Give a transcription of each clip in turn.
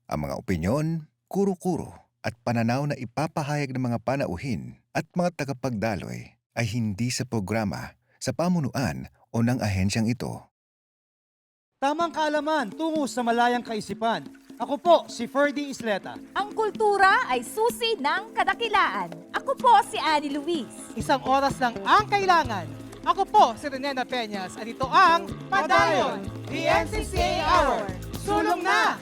Ang mga opinyon, kuro-kuro at pananaw na ipapahayag ng mga panauhin at mga tagapagdaloy ay hindi sa programa, sa pamunuan o ng ahensyang ito. Tamang kaalaman tungo sa malayang kaisipan. Ako po si Ferdy Isleta. Ang kultura ay susi ng kadakilaan. Ako po si Annie Luis. Isang oras lang ang kailangan. Ako po si Renena Peñas at ito ang Padayon, the NCCA Hour. Sulong na!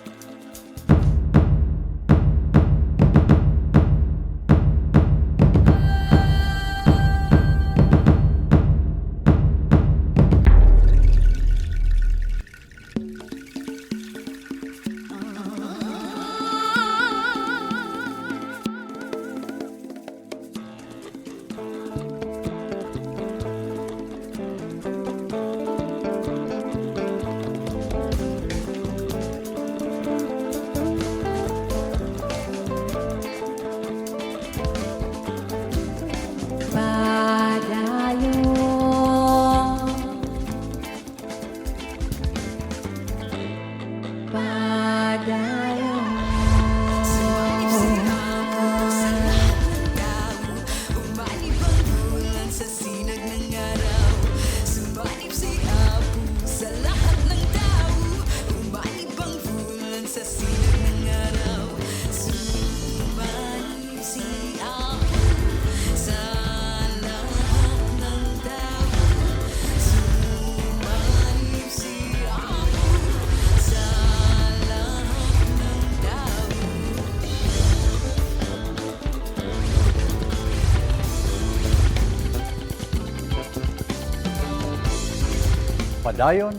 Padayon,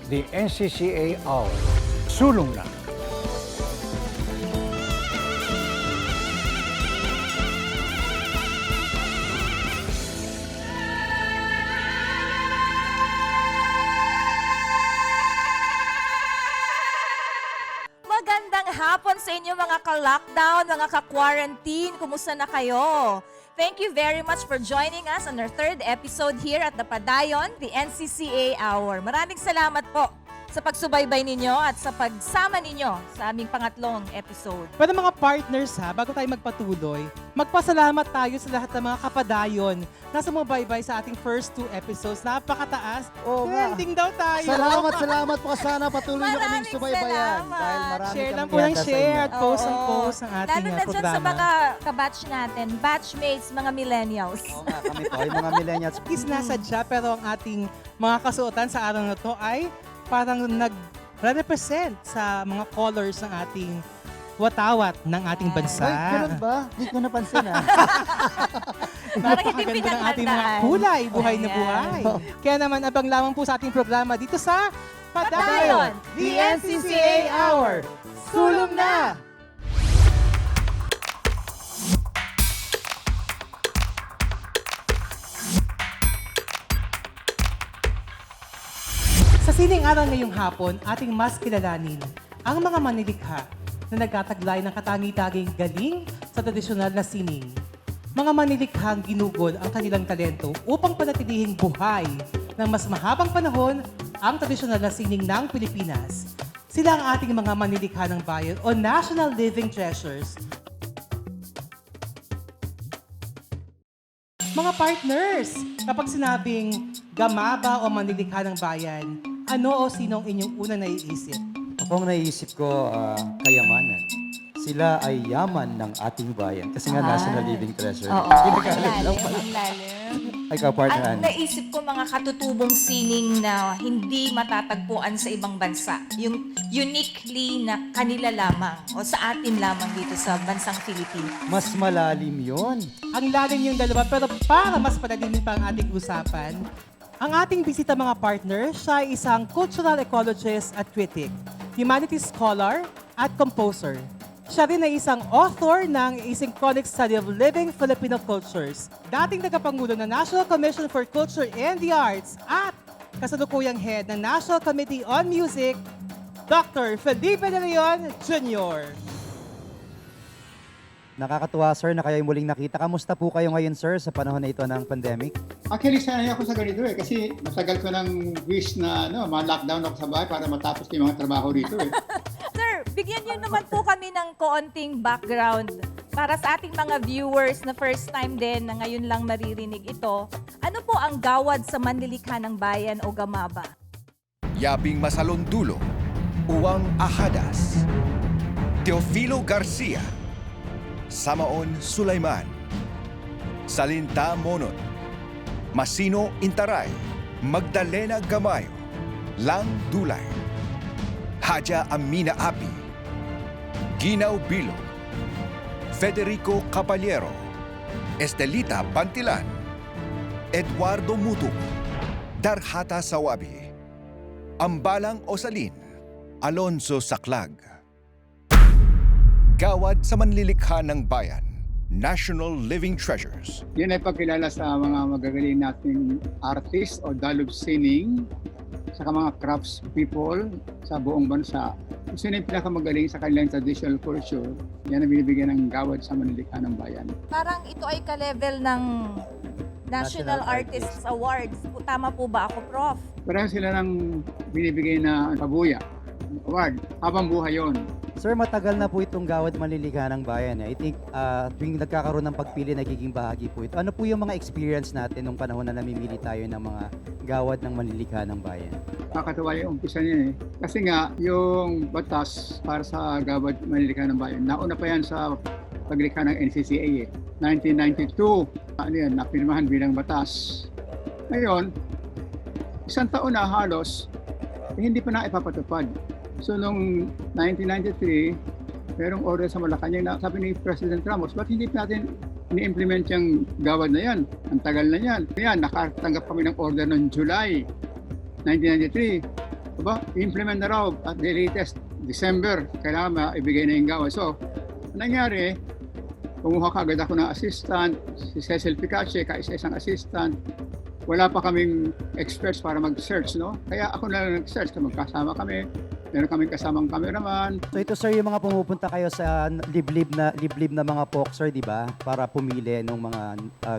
the NCCA Hour. Sulong na. Magandang hapon sa inyo mga ka-lockdown, mga ka-quarantine. Kumusta na kayo? Thank you very much for joining us on our third episode here at the Padayon, the NCCA Hour. Maraming salamat po sa pagsubaybay ninyo at sa pagsama ninyo sa aming pangatlong episode. Pero mga partners ha, bago tayo magpatuloy, magpasalamat tayo sa lahat ng mga kapadayon na sumubaybay sa ating first two episodes. Napakataas. Oo nga. Trending daw tayo. Salamat po. Sana patuloy nyo kaming Maraming subaybayan. salamat. Dahil marami Share lang kaming po ng ihanda sa share inyo. at post ang Oo. post ng ating Lalo na dyan programa. sa mga kabatch natin, batchmates, mga millennials. Oo nga, kami po ay mga millennials. Is nasadya pero ang ating mga kasuotan sa araw na to ay parang nag-represent sa mga colors ng ating watawat ng ating bansa. Ay, ganun ba? Hindi ko napansin Parang hindi Napakaganda ng ating mga pinaghandaan. kulay, buhay na Ayan. buhay. Kaya naman, abang lamang po sa ating programa dito sa Padayon, the NCCA Hour. Sulong na! Sa sining araw ngayong hapon, ating mas kilalanin ang mga manilikha na nagtataglay ng katangi-taging galing sa tradisyonal na sining. Mga manilikhang ginugol ang kanilang talento upang panatilihing buhay ng mas mahabang panahon ang tradisyonal na sining ng Pilipinas. Sila ang ating mga manilikha ng bayan o National Living Treasures. Mga partners, kapag sinabing gamaba o manilikha ng bayan, ano o sino ang inyong unang naiisip? Ako ang naisip ko, kayamanan. Sila ay yaman ng ating bayan. Kasi nga, National Living Treasure. Oo, Ginagalit lang ang pala. lalim. Ay, partner At Ann. naisip ko mga katutubong sining na hindi matatagpuan sa ibang bansa. Yung uniquely na kanila lamang o sa atin lamang dito sa bansang Pilipinas. Mas malalim yon. Ang lalim yung dalawa, pero para mas palalimin pa ang ating usapan, ang ating bisita mga partner, siya ay isang cultural ecologist at critic, humanities scholar at composer. Siya rin ay isang author ng Asynchronic Study of Living Filipino Cultures, dating tagapangulo ng National Commission for Culture and the Arts at kasalukuyang head ng National Committee on Music, Dr. Felipe De Leon Jr. Nakakatuwa, sir, na kayo muling nakita. Kamusta po kayo ngayon, sir, sa panahon na ito ng pandemic? Actually, sanay ako sa ganito kasi matagal ko ng wish na ma-lockdown ako sa bahay para matapos ko yung mga trabaho rito Sir, bigyan niyo Bigyan naman po kami ng konting background para sa ating mga viewers na first time din na ngayon lang maririnig ito. Ano po ang gawad sa Manlilikha ng Bayan o Gamaba? Yaping Masalondulo, Uwang Ahadas, Teofilo Garcia, Samaon Sulaiman, Salinta Monon, Masino Intaray, Magdalena Gamayo, Lang Dulay, Haja Amina Api, Ginaw Bilog, Federico Caballero, Estelita Pantilan, Eduardo Mutuk, Darhata Sawabi, Ambalang Osalin, Alonso Saklag. Gawad sa Manlilikha ng Bayan, National Living Treasures. Yun ay pagkilala sa mga magagaling nating artist o dalub sining, saka mga crafts people sa buong bansa. Kung sino yung pinakamagaling sa kanilang traditional culture, yan ang binibigyan ng gawad sa Manlilikha ng Bayan. Parang ito ay ka-level ng National Artists Awards. Tama po ba ako, Prof? Pareho sila ng binibigay na kabuya, award, habang buhay yon. Sir, matagal na po itong Gawad Manlilikha ng Bayan. I think tuwing nagkakaroon ng pagpili, nagiging bahagi po ito. Ano po yung mga experience natin nung panahon na namimili tayo ng mga Gawad ng Manlilikha ng Bayan? Nakakatawa yung umpisa niya eh. Kasi nga, yung batas para sa Gawad Manlilikha ng Bayan, nauna pa yan sa paglikha ng NCCA eh. 1992, napirmahan bilang batas. Ngayon, isang taon na halos, hindi pa na ipapatupad. So noong 1993, merong order sa Malacanang na sabi ni President Ramos, ba't hindi natin ni-implement yung gawad na yan? Ang tagal na yan. Yan, nakatanggap kami ng order noong July 1993. Aba, i-implement na raw at the latest December, kailangan maibigay na yung gawad. So, nangyari, kumuha ka agad ako ng assistant, si Cecil Picache, kaisa-isang assistant. Wala pa kaming experts para mag-search, no? Kaya ako na lang nag-search, magkasama kami. Meron kaming kasamang cameraman. So ito sir, yung mga pumupunta kayo sa liblib na mga boxer, di ba? Para pumili ng mga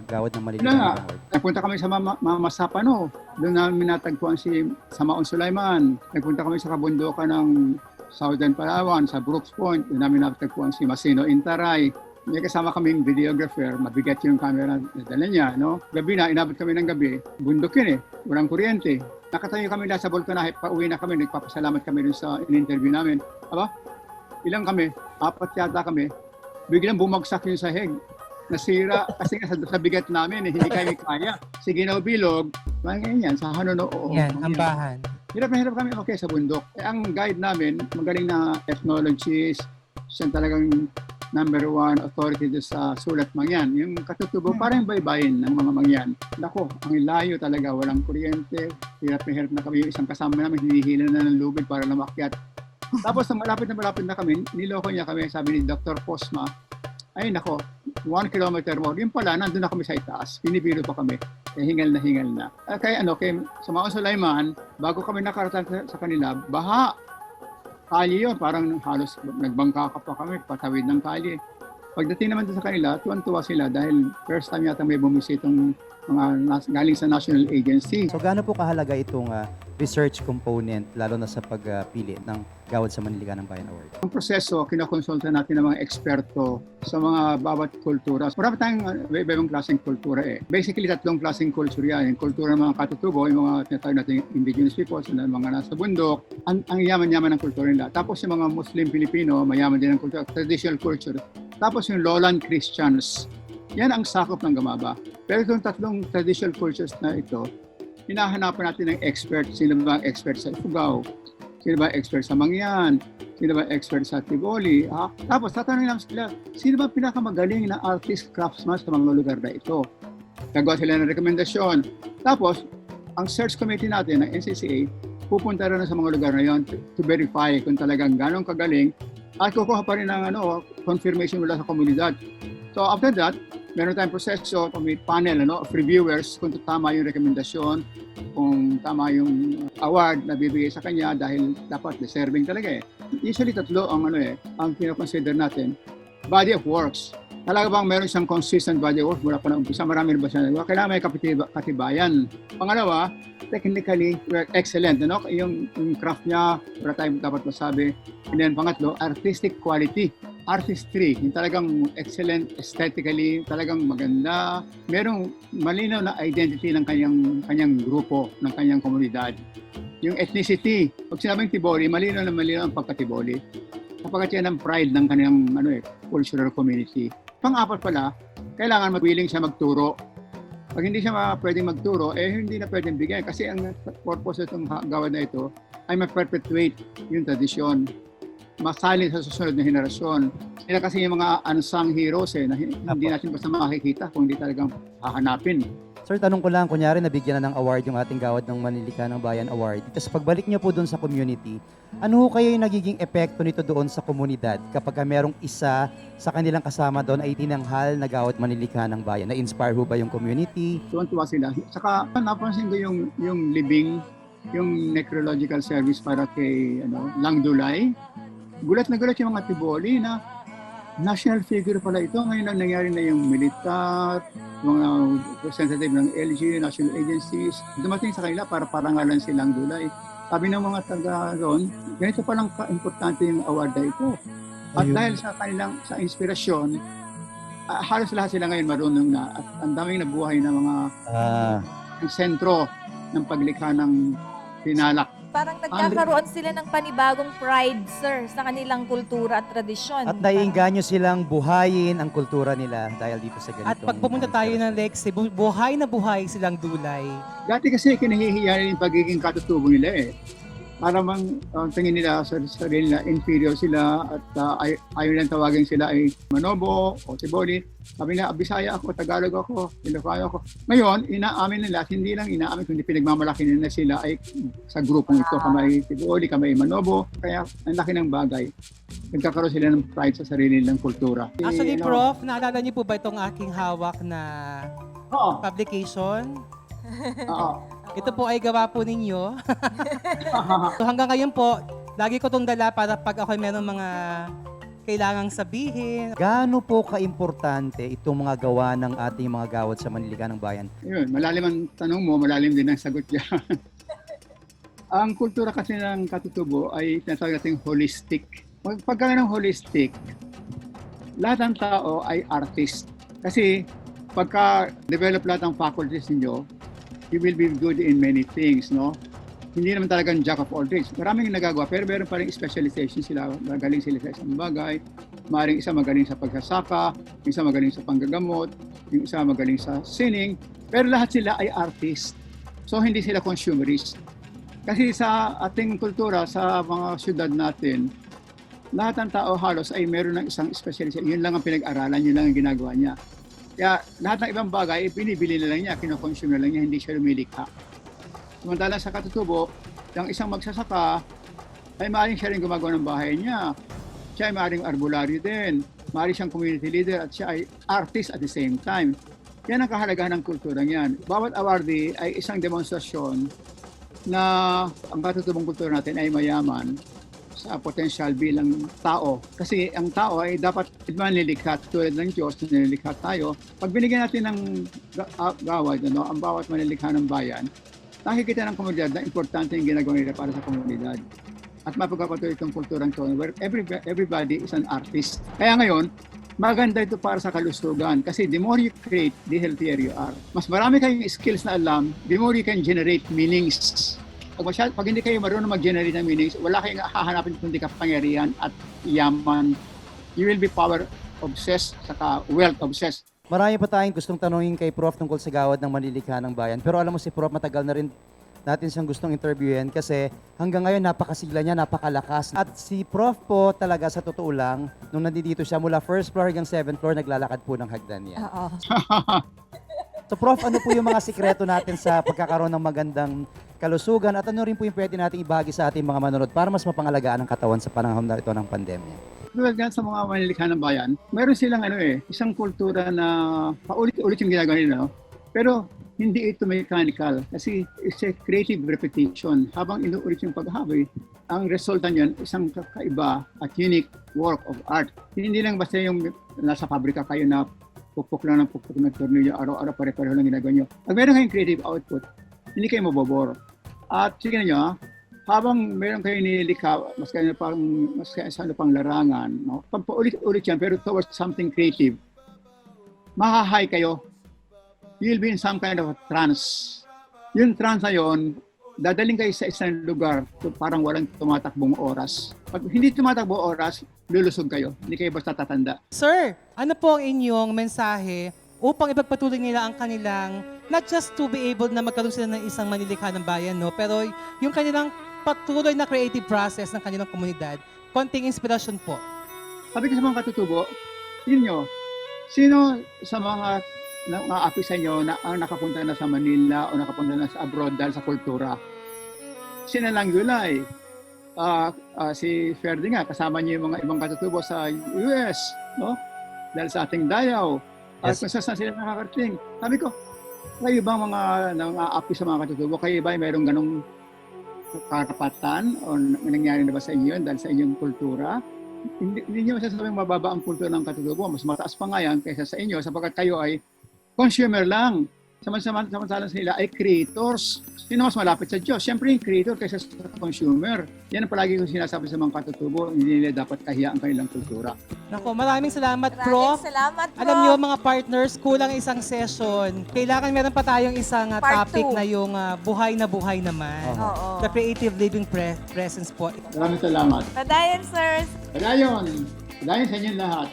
Gawad ng Manlilikha Wala nga, ng Award. nagpunta kami sa Mama Sapano. Doon namin natagpuan si Samaon Sulaiman. Nagpunta kami sa kabundukan ng Southern Palawan, sa Brooks Point. Doon namin natagpuan si Masino Intaray. May kasama kaming videographer, mabigat yung camera na dala niya, no? Gabi na, inabot kami ng gabi, bundok yun eh, walang kuryente. Nakatayo kami lang sa Volcanahe, pauwi na kami, nagpapasalamat kami dun sa in-interview namin. Aba, ilang kami, 4 yata kami, biglang bumagsak yung sahig. Nasira, kasi nga sa bigat namin, hindi kami kaya. Si Ginaw Bilog, mga ganyan, sa Hanono, oo. Yan, ambahan. Hirap na hirap kami, okay, sa bundok. Ang guide namin, magaling na ethnologist, siya talagang number 1 authority doon sa Sulat Mangyan. Yung katutubo, parang baybayin ng mga Mangyan. Nako, ang layo talaga, walang kuryente. Hirap na kami. Yung isang kasama namin, hinihila na ng lubid para lumakyat. Tapos, nang malapit na kami, niloko niya kami, sabi ni Dr. Posma, ay nako, 1 kilometer more. Yung pala, nandun na kami sa itaas. Pinipilo pa kami. Hingal na. Kaya kay Samaon Sulaiman, bago kami nakarating sa kanila, baha. Kali yun, parang halos nagbangka ka pa kami, patawid ng kali. Pagdating naman sa kanila, tuwan-tuwa sila dahil first time yata may bumisitong mga galing sa national agency. So gaano po kahalaga itong research component, lalo na sa pagpili ng Gawad sa Manlilikha ng Bayan Award? Ang proseso, kinakonsulta natin ng mga eksperto sa mga bawat kultura. Marami tayong iba-ibang klaseng kultura eh. Basically, 3 klaseng kultura yan. Yung kultura ng mga katutubo, yung mga tinatawag natin indigenous peoples, yung mga nasa bundok. Ang yaman-yaman ng kultura nila. Tapos yung mga Muslim-Pilipino, mayaman din ang kultura, traditional culture. Tapos yung lowland Christians. Yan ang sakop ng Gamaba. Pero itong 3 traditional cultures na ito, hinahanapan natin ng expert. Sino ba ang expert sa Ifugao? Sino ba expert sa Mangyan? Sino ba expert sa Tivoli? Tapos tatanungin namin sila, sino ba pinakamagaling na artist craftsman sa mga lugar na ito? Gagawa sila ng rekomendasyon. Tapos, ang search committee natin ng NCCA, pupunta rin sa mga lugar na yon to verify kung talagang ganong kagaling at kukuha pa rin ng confirmation mula sa komunidad. So after that, meron tayong proseso, may panel of reviewers kung tama yung rekomendasyon, kung tama yung award na bibigay sa kanya dahil dapat deserving talaga eh. Usually 3 ang ang kino-consider natin, body of works. Talaga bang meron siyang consistent body of work mula pa na umpisa? Marami na ba siya nagawa? Kailangan may katibayan. Pangalawa, technically, we're excellent. Ano? Yung craft niya, wala tayong dapat masabi. And then pangatlo, artistic quality. Artistry, yung talagang excellent aesthetically, talagang maganda. Merong malinaw na identity ng kanyang grupo, ng kanyang komunidad. Yung ethnicity, pag sinabing Tiboli, malinaw ang pagka-Tiboli. Kapag yan ang pride ng kanyang cultural community. Pang-apat pala, kailangan willing siya magturo. Pag hindi siya pwedeng magturo, hindi na pwedeng bigyan. Kasi ang purpose itong gawad na ito ay ma-perpetuate yung tradisyon. Masalin sa susunod na henerasyon. Sila kasi yung mga unsung heroes na hindi natin basta makikita kung hindi talagang hahanapin. Sir, tanong ko lang, kunyari nabigyan na ng award yung ating Gawad ng Manlilika ng Bayan Award. Tapos pagbalik niyo po doon sa community, ano kayo yung nagiging epekto nito doon sa komunidad kapag merong isa sa kanilang kasama doon ay tinanghal na Gawad Manlilika ng Bayan? Na-inspire ho ba yung community? Tuwan-tuwa sila. Saka napansin ko yung libing, yung necrological service para kay Lang Dulay. Gulat na gulat yung mga Tiboli na national figure pala ito. Ngayon ang nangyari na yung militar, mga representative ng LG, national agencies, dumating sa kanila para parangalan silang Dulay. Sabi ng mga taga ron, ganito palang ka-importante yung award na ito. At dahil sa kanilang sa inspirasyon, halos lahat sila ngayon marunong na at ang daming nabuhay na mga sentro ng paglikha ng pinalak. Parang nagkakaroon sila ng panibagong pride, sir, sa kanilang kultura at tradisyon. At naiinganyo silang buhayin ang kultura nila dahil dito sa ganitong... At pag pumunta tayo ng Lexi, buhay na buhay silang Dulay. Dati kasi kinahihiya yung pagiging katutubo nila Para mang tingin nila sa sarili nila, inferior sila at ayaw nilang tawagin sila ay Manobo o Tiboli. Sabi nila, Bisaya ako, Tagalog ako, Ilocano ako. Ngayon, inaamin nila, hindi lang inaamin, kundi pinagmamalaki nila sila ay sa grupong ito, kamay Tiboli, kamay Manobo. Kaya ang laki ng bagay. Nagkakaroon sila ng pride sa sarili nilang kultura. Actually, Prof, naalala niyo po ba itong aking hawak na Oo. publication? Oo. Ito po ay gawa po ninyo. So hanggang ngayon po, lagi ko itong dala para pag ako merong mga kailangang sabihin. Gaano po kaimportante itong mga gawa ng ating mga gawad sa Manlilika ng Bayan? Yun, malalim ang tanong mo, malalim din ang sagot niya. Ang kultura kasi ng katutubo ay tinatawag natin holistic. Pagka ng holistic, lahat ng tao ay artist. Kasi pagka develop lahat ng faculties ninyo, you will be good in many things, no? Hindi naman talagang jack of all trades. Maraming nagagawa, pero meron pa rin specialization sila. Magaling sila sa isang bagay. Maring isa magaling sa pagsasaka, yung isa magaling sa panggagamot, yung isa magaling sa singing. Pero lahat sila ay artist. So, hindi sila consumerist. Kasi sa ating kultura, sa mga syudad natin, lahat ng tao halos ay meron ng isang specialization. Yun lang ang pinag-aralan, yun lang ang ginagawa niya. Kaya lahat ng ibang bagay, binibili na lang niya, kinoconsume na lang niya, hindi siya lumilikha. Samantala sa katutubo, yung isang magsasaka, ay maaaring siya rin gumagawa ng bahay niya. Siya ay maaaring arbularyo din, maaari siyang community leader at siya ay artist at the same time. Yan ang kahalagahan ng kultura niyan. Bawat awardee ay isang demonstrasyon na ang katutubong kultura natin ay mayaman sa potensyal bilang tao. Kasi ang tao ay dapat manlilikha tulad ng Diyos na nilikha tayo. Pag binigyan natin ng gawad, ang bawat manlilikha ng bayan, nakikita ng komunidad na importante yung ginagawa nila para sa komunidad. At mapagpapatuloy itong kulturang ito where everybody is an artist. Kaya ngayon, maganda ito para sa kalusugan kasi the more you create, the healthier you are. Mas marami kayong skills na alam, the more you can generate meanings. Pag hindi kayo marunong mag-generate ng meanings, wala kayong hahanapin kundi kapangyarihan at yaman. You will be power-obsessed, saka wealth-obsessed. Marami pa tayong gustong tanungin kay Prof tungkol sa Gawad ng Manlilika ng Bayan. Pero alam mo si Prof, matagal na rin natin siyang gustong interviewin kasi hanggang ngayon napakasigla niya, napakalakas. At si Prof po talaga sa totoo lang, nung nandito siya mula first floor hanggang 7th floor, naglalakad po ng hagdan niya. Oo. So Prof, ano po yung mga sikreto natin sa pagkakaroon ng magandang kalusugan at ano rin po yung pwede nating ibahagi sa ating mga manonood para mas mapangalagaan ang katawan sa panahon na ito ng pandemya? Tulad nga sa mga manlilikha ng bayan, meron silang isang kultura na paulit-ulit yung ginagawa nila. Pero hindi ito mechanical kasi it's a creative repetition. Habang inuulit yung paghahaboy, ang resulta niyan, isang kakaiba at unique work of art. Hindi lang basta yung nasa pabrika kayo na pupuk lang ng pupuk ng tornilyo, araw-araw pare-pareho lang ginagawa nyo. Pag meron kayong creative output, hindi kayo mabobor. At sige na habang meron kayo nilikha, mas kaya sa ano pang larangan, no? Pag paulit-ulit yan, pero towards something creative, mahahay kayo. You'll be in some kind of a trance. Yung trance na yun, dadaling kayo sa isang lugar parang walang tumatakbong oras. Pag hindi tumatakbong oras, lulusog kayo. Hindi kayo basta tatanda. Sir, ano po ang inyong mensahe upang ipagpatuloy nila ang kanilang, not just to be able na magkaroon sila ng isang manilikha ng bayan, no? Pero yung kanilang patuloy na creative process ng kanilang komunidad, konting inspirasyon po. Sabi ko sa mga katutubo, yun nyo, sino sa mga aapi sa inyo na ang nakapunta na sa Manila o nakapunta na sa abroad dahil sa kultura? Sinalang Gulay, si Ferdy nga, kasama niyo yung mga ibang katutubo sa US, no? Dahil sa ating dayaw. At kung saan sila nakakarating. Sabi ko, kayo ba mga nang-aapi sa mga katutubo? Kayo ba mayroong ganong karapatan o nangyari na ba sa inyo dahil sa inyong kultura? Hindi nyo masasabing mababa ang kultura ng katutubo. Mas mataas pa nga yan kaysa sa inyo sapagkat kayo ay consumer lang. Samantalang sila ay creators. Sino mas malapit sa Diyos? Siyempre yung creator kaysa sa consumer. Yan ang palagi kong sinasabi sa mga katutubo. Hindi nila dapat kahiya ang kanilang kultura. Nako, maraming salamat, Maraming Prof. salamat, Prof. Alam niyo mga partners, kulang isang session. Kailangan meron pa tayong isang Part topic two. na yung buhay na buhay naman. Oo. The creative living presence po. Maraming salamat. Padayon, sirs. Padayon sa inyong lahat.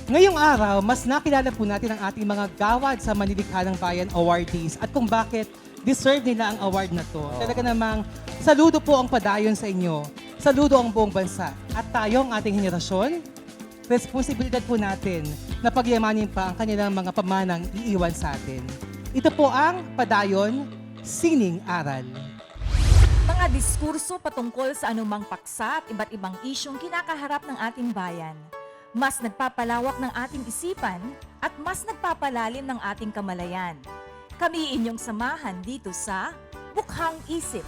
Ngayong araw, mas nakilala po natin ang ating mga gawad sa Manilikha ng Bayan awardees at kung bakit deserve nila ang award na to. Talaga namang saludo po ang padayon sa inyo. Saludo ang buong bansa. At tayo, ang ating henerasyon, responsibilidad po natin na pagyamanin pa ang kanilang mga pamanang iiwan sa atin. Ito po ang Padayon Sining Aral. Mga diskurso patungkol sa anumang paksa at iba't ibang isyong kinakaharap ng ating bayan. Mas nagpapalawak ng ating isipan at mas nagpapalalim ng ating kamalayan. Kami inyong samahan dito sa Bukhang Isip.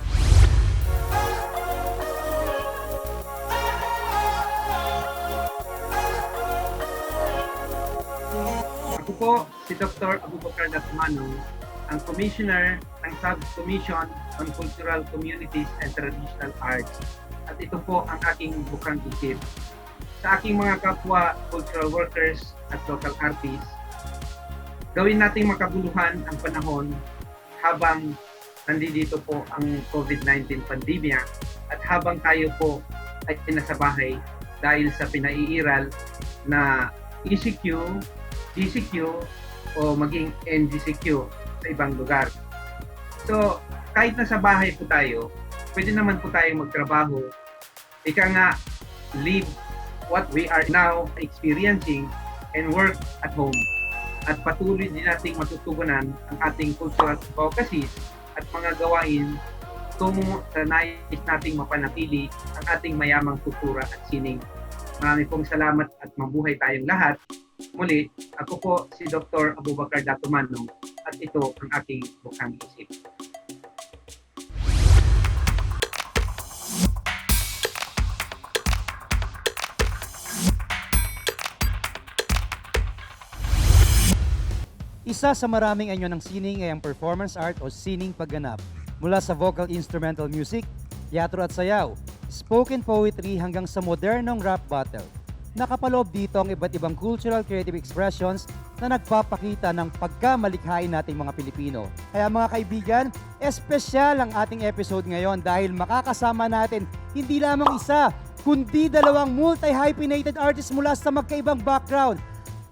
Ako po si Dr. Abubakar Datmanong, ang Commissioner ng Sub-Commission on Cultural Communities and Traditional Arts. At ito po ang aking Bukhang Isip. Sa aking mga kapwa cultural workers at local artists, gawin nating makaguluhan ang panahon habang nandito po ang COVID-19 pandemya at habang tayo po ay nasa bahay dahil sa pinaiiral na ECQ, GCQ o maging NGCQ sa ibang lugar. So, kahit nasa bahay po tayo, pwede naman po tayong magtrabaho. Ika nga, live what we are now experiencing and work at home. At patuloy din nating matutugunan ang ating cultural advocacies at mga gawain tungo sa nais nating mapanatili ang ating mayamang kultura at sining. Maraming pong salamat at mabuhay tayong lahat. Muli, ako po si Dr. Abubakar Datmanong at ito ang aking Bukhang Isip. Isa sa maraming anyo ng sining ay ang performance art o sining pagganap. Mula sa vocal instrumental music, teatro at sayaw, spoken poetry hanggang sa modernong rap battle. Nakapaloob dito ang iba't ibang cultural creative expressions na nagpapakita ng pagkamalikhain nating mga Pilipino. Kaya mga kaibigan, espesyal ang ating episode ngayon dahil makakasama natin hindi lamang isa, kundi dalawang multi-hyphenated artists mula sa magkaibang background.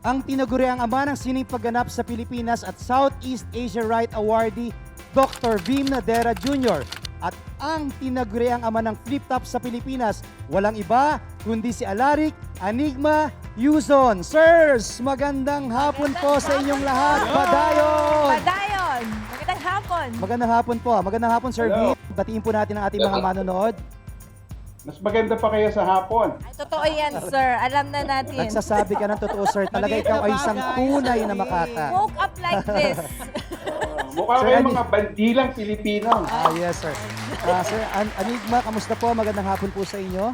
Ang tinaguriang ama ng sining pagganap sa Pilipinas at Southeast Asia Right Awardee, Dr. Vim Nadera Jr. At ang tinaguriang ama ng flip-top sa Pilipinas, walang iba kundi si Alaric Anigma Yuzon. Sirs, magandang hapon po sa inyong lahat. Padayon! Padayon! Magandang hapon! Magandang hapon po. Magandang hapon, Sir Vim. Batiin po natin ang ating mga manonood. Mas maganda pa kaya sa hapon. Ay, totoo yan, sir. Alam na natin. Nagsasabi ka ng totoo, sir. Talaga ikaw ay isang tunay na makata. Woke up like this. Mukha Sir, kayo Andy. mga bandilang Pilipino. Yes, sir. Sir Anigma, kamusta po? Magandang hapon po sa inyo.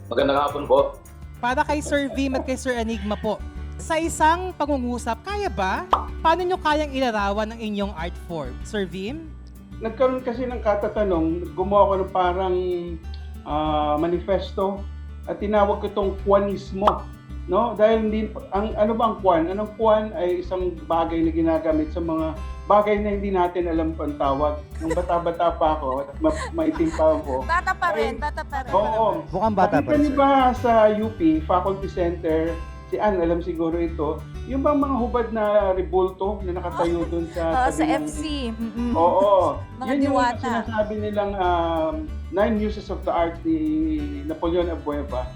Magandang hapon po. Para kay Sir Vim at kay Sir Enigma po, sa isang pangungusap, kaya ba? Paano nyo kayang ilarawan ang inyong art form? Sir Vim? Nagkaroon kasi ng katatanong, gumawa ko ng parang manifesto at tinawag ko itong Kwanismo. No? Dahil hindi, ano ba ang Kwan? Anong Kwan ay isang bagay na ginagamit sa mga bagay na hindi natin alam pang tawag. Nung bata-bata pa ako at maitim pa ako. Bata pa rin, bata pa rin. Oo. Mukhang bata pa Nakita rin, niyo sir. ba sa UP, Faculty Center, si Ann, alam siguro ito, yung bang mga hubad na rebulto na nakatayo doon sa Sa tabi ng- FC. Mm-mm. Oo. Mga Yun yung diwata. sinasabi nilang 9 uses of the art ni Napoleon Abueva.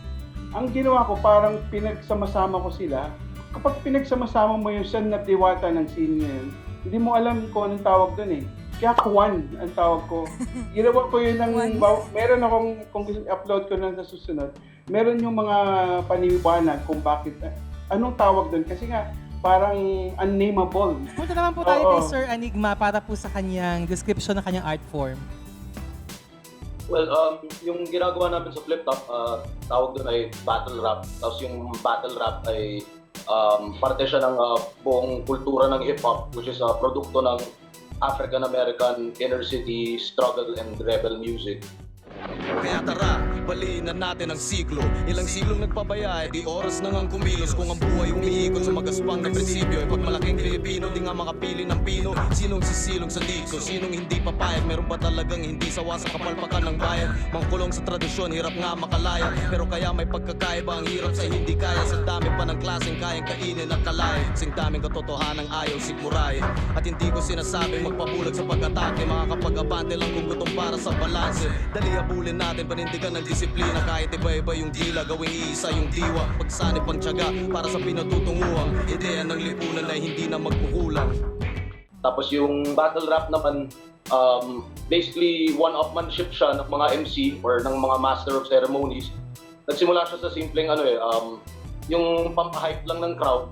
Ang ginawa ko, parang pinagsama-sama ko sila. Kapag pinagsama-sama mo yung siyam na diwata ng scene ngayon, hindi mo alam kung anong tawag doon eh. Kaya Kwan ang tawag ko. Ginawa ko yun ng, meron akong, kung upload ko na sa susunod, meron yung mga paniwanag kung bakit, anong tawag doon. Kasi nga, parang unnameable. Punta naman po tayo Oo. kay Sir Enigma para po sa kanyang description ng kanyang art form. Well, yung ginagawa namin sa Flip Top, tawag doon ay battle rap. Tapos yung battle rap ay parte siya ng buong kultura ng hip-hop, which is produkto ng African-American inner city struggle and rebel music. Kaya tara, baliin na natin ang siklo. Ilang siglong nagpabaya, di oras na ngang kumilos. Kung ang buhay umiikot sa magaspang na prinsipyo, pag malaking Pilipino, di nga makapili ng pino. Sinong sisilong sa diko, sinong hindi papayag. Meron ba talagang hindi sawa sa kapalpakan ng bayan? Mangkulong sa tradisyon, hirap nga makalaya. Pero kaya may pagkakaiba, ang hirap sa hindi kaya. Sa dami pa ng klaseng kayang kainin at kalayan. Sing daming katotohanan ayaw sigmurahin. At hindi ko sinasabing magpabulag sa pag-atake. Makakapag-abante lang kung gutom para sa balanse. Dali habulin natin, panindigan ng disiplina. Kahit iba-iba yung dila, gawing iisa yung diwa. Pagsanip ang tiyaga para sa pinatutunguhan. Ideya ng lipunan ay hindi na magkukulang. Tapos yung battle rap naman, basically one-upmanship siya ng mga MC or ng mga master of ceremonies. Nagsimula siya sa simpleng yung pampahype lang ng crowd.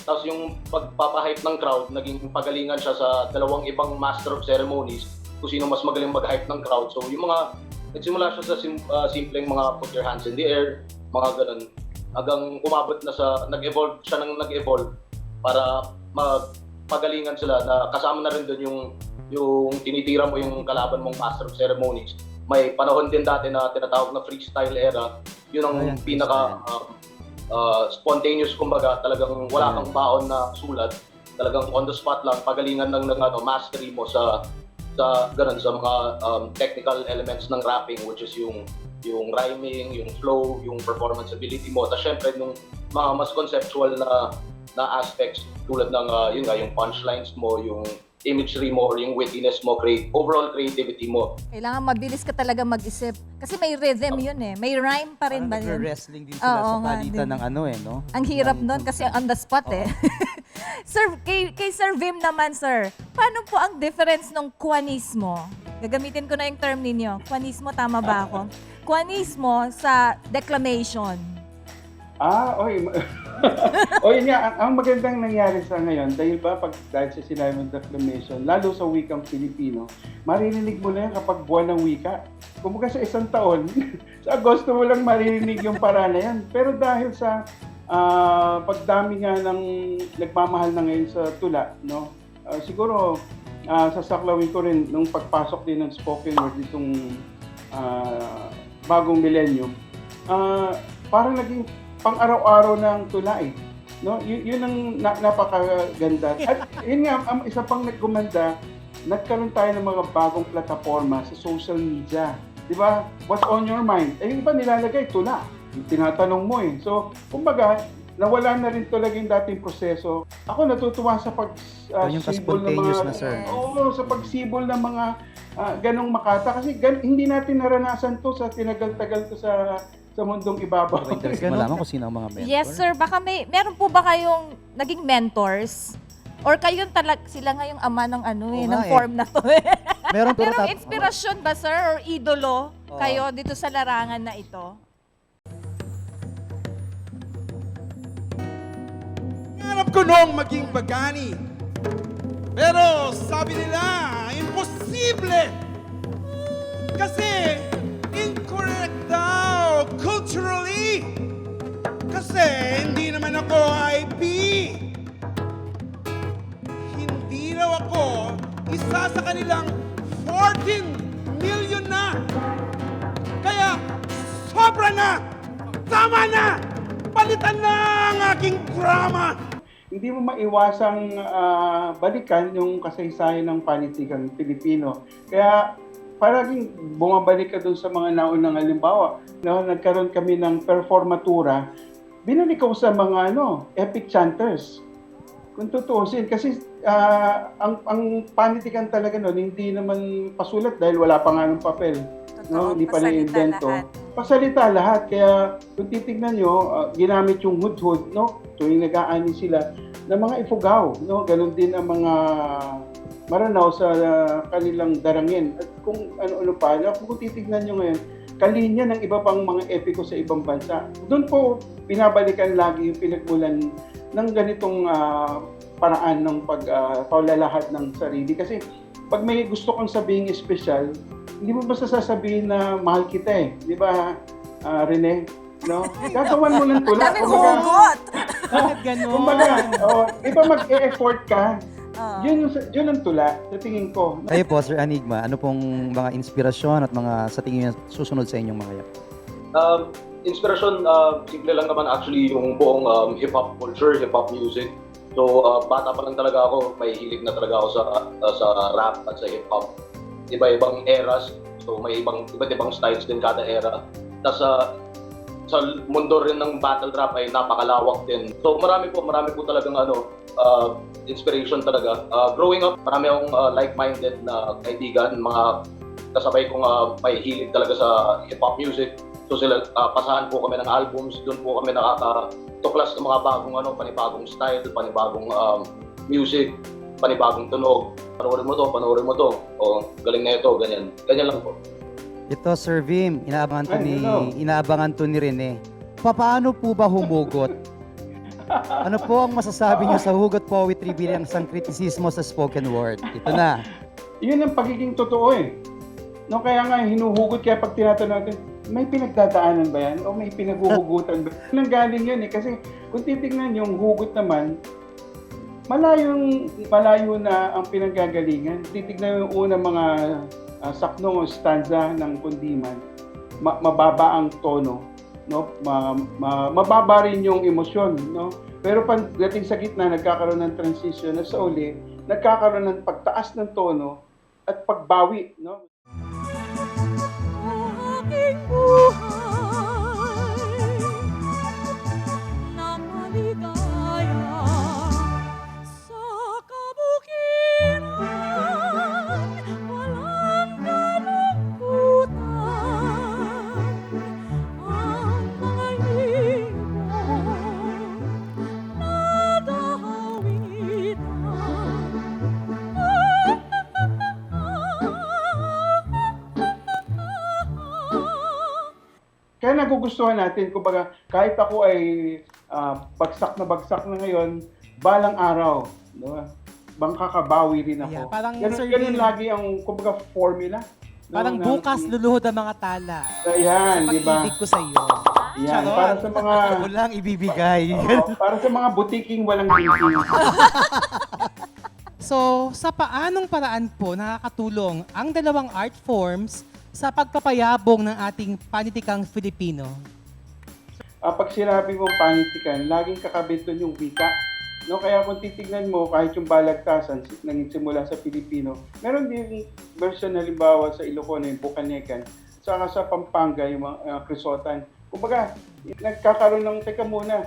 Tapos yung pagpapahype ng crowd, naging pagalingan siya sa dalawang ibang master of ceremonies kung sino mas magaling mag-hype ng crowd. So yung mga, nagsimula siya sa simpleng mga put your hands in the air, mga ganun. Hanggang umabot na sa, nag-evolve siya ng nag-evolve para magpagalingan sila na kasama na rin doon yung tinitira mo yung kalaban mong master of ceremonies. May panahon din dati na tinatawag na freestyle era. Yun ang Ayan, pinaka spontaneous, kumbaga, talagang wala kang baon na sulat. Talagang on the spot lang, pagalingan ng mastery mo sa ganun, sa mga technical elements ng rapping, which is yung rhyming, yung flow, yung performance ability mo. Tapos syempre nung mga mas conceptual na aspects tulad ng yung punchlines mo, yung imagery mo, or yung wittiness mo, overall creativity mo. Kailangan mabilis ka talaga mag-isip. Kasi may rhythm yun eh. May rhyme pa rin ba yun? Nag-wrestling din sila Oo sa nga, palitan din. ng no? Ang hirap nun kasi on the spot eh. Sir, kay Sir Vim naman, sir, paano po ang difference ng Kwanismo? Gagamitin ko na yung term ninyo. Kwanismo, tama ba ako? Kwanismo sa declamation. Oy. Oy, nga, ang magandang nangyari sa ngayon, dahil sa sinabi ng declamation, lalo sa wikang Pilipino, maririnig mo na yan kapag buwan ng wika. Kumbaga sa isang taon, sa Agosto mo lang maririnig yung para na yan. Pero dahil sa pagdami nga ng nagmamahal na ngayon sa tula, no? Siguro, sasaklawin ko rin nung pagpasok din ng spoken word itong bagong millennium, parang naging pang-araw-araw ng tula eh. No? Yun ang napakaganda. At yun nga, ang isa pang nagkumanda, nagkaroon tayo ng mga bagong plataforma sa social media. Di ba? What's on your mind? Yung iba nilalagay, tula. Yung tinatanong mo eh. So, kumbaga, nawala na rin talaga yung dating proseso. Ako natutuwa sa yung pagsibol ng ka-spontaneous mga... na, sir. Oo, sa pagsibol ng mga ganong makata. Kasi hindi natin naranasan to sa tinagal-tagal to sa mundong ibabaw. Interest malaman kung sino ang mga mentor. Yes, sir. Baka meron po ba kayong naging mentors? Or kayo sila nga yung ama ng Oo ng nga eh. form na to eh. Meron pero Merong inspirasyon ba, sir? Or idolo kayo dito sa larangan na ito? Hanap ko noong maging bagani. Pero sabi nila, imposible! Kasi incorrect daw culturally. Kasi hindi naman ako IP. Hindi raw ako isa sa kanilang 14 million na. Kaya sobra na! Tama na! Palitan na ang aking drama! Hindi mo maiwasang balikan yung kasaysayan ng panitikang Pilipino. Kaya parang bumabalik ka dun sa mga naunang halimbawa. No, nagkaroon kami ng performatura, binalik ko sa mga epic chanters. Kung tutuusin, kasi ang panitikan talaga noon, hindi naman pasulat dahil wala pa nga ng papel. No, hindi pa na-invento. Pasalita lahat. Kaya kung titignan nyo, ginamit yung hudhud, no? Tuwing nag-aani sila ng mga ifugaw, no? Ganon din ang mga maranaw sa kanilang darangin. At kung ano-ano pa, kung titignan nyo ngayon, kalinya ng iba pang mga epiko sa ibang bansa. Doon po pinabalikan lagi yung pinagmulan ng ganitong paraan ng paglalahat ng sarili. Kasi pag may gusto kang sabihin espesyal, hindi mo basta sasabihin na mahal kita eh. Di ba, Rene? No? Gagawan mo ng tula. Daming hugot! Bakit ganun? Kumbaga, di ba mag-e-effort ka? Yun ang tula, sa tingin ko. Kayo po, Sir Enigma, ano pong mga inspirasyon at mga sa tingin niyo susunod sa inyong mga Inspirasyon, simple lang naman actually yung buong hip-hop culture, hip-hop music. So, bata pa lang talaga ako, may hilig na talaga ako sa rap at sa hip-hop. Iba-ibang eras, so may iba't ibang styles din kada era. Tapos sa mundo rin ng battle rap ay napakalawak din. So marami po talagang inspiration talaga. Growing up, marami akong like-minded na kaibigan, mga kasabay kong may hilig talaga sa hip-hop music. So sila, pasahan po kami ng albums, doon po kami nakakatuklas ng mga panibagong style, panibagong music, panibagong tunog. Panoorin mo to. O, galing na ito, ganyan. Ganyan lang po. Ito, Sir Vim, inaabangan to ni Rene. Paano po ba humugot? Ano po ang masasabi niyo sa Hugot Poetry bilang isang kritisismo sa spoken word? Ito na. Yun ang pagiging totoo eh. No, kaya nga hinuhugot, kaya pag tinatanong natin, may pinagdadaanan ba yan? O may pinaghuhugutan ba? Nanggaling yun eh. Kasi kung titignan yung hugot naman, malayo na ang pinanggagalingan. Titignan yung unang mga saknong o stanza ng kundiman, mababa ang tono, no? Mababa rin yung emosyon, no? Pero pagdating sa gitna, nagkakaroon ng transition na sa uli, nagkakaroon ng pagtaas ng tono at pagbawi, no? Aking buhay na maligaya sa kabukiran, walang kalungkutan, ang mga ibon nadahawitan. Kaya nagugustuhan natin, kumbaga, kahit ako ay bagsak na ngayon, balang araw, no? Bangkakabawi rin ako. Yeah, parang, Sir ganun Vin, lagi ang, kumbaga, formula. no, parang bukas luluhod ang mga tala. Ayan, Sa di ba? pag-ibig ko sa iyo. Yan, Charot. para sa mga Walang ibibigay. para sa mga butiking walang tingting. So, sa paanong paraan po nakakatulong ang dalawang art forms sa pagpapayabong ng ating panitikang Filipino? Pag sinabi mong panitikan, laging kakabit doon yung wika. No, kaya kung titignan mo, kahit yung balagtasan, nagsimula sa Pilipino, meron din version halimbawa sa Ilocano, yung Bukanekan, saka sa Pampanga, yung mga Crisotan. Kumbaga, nagkakaroon ng, teka muna,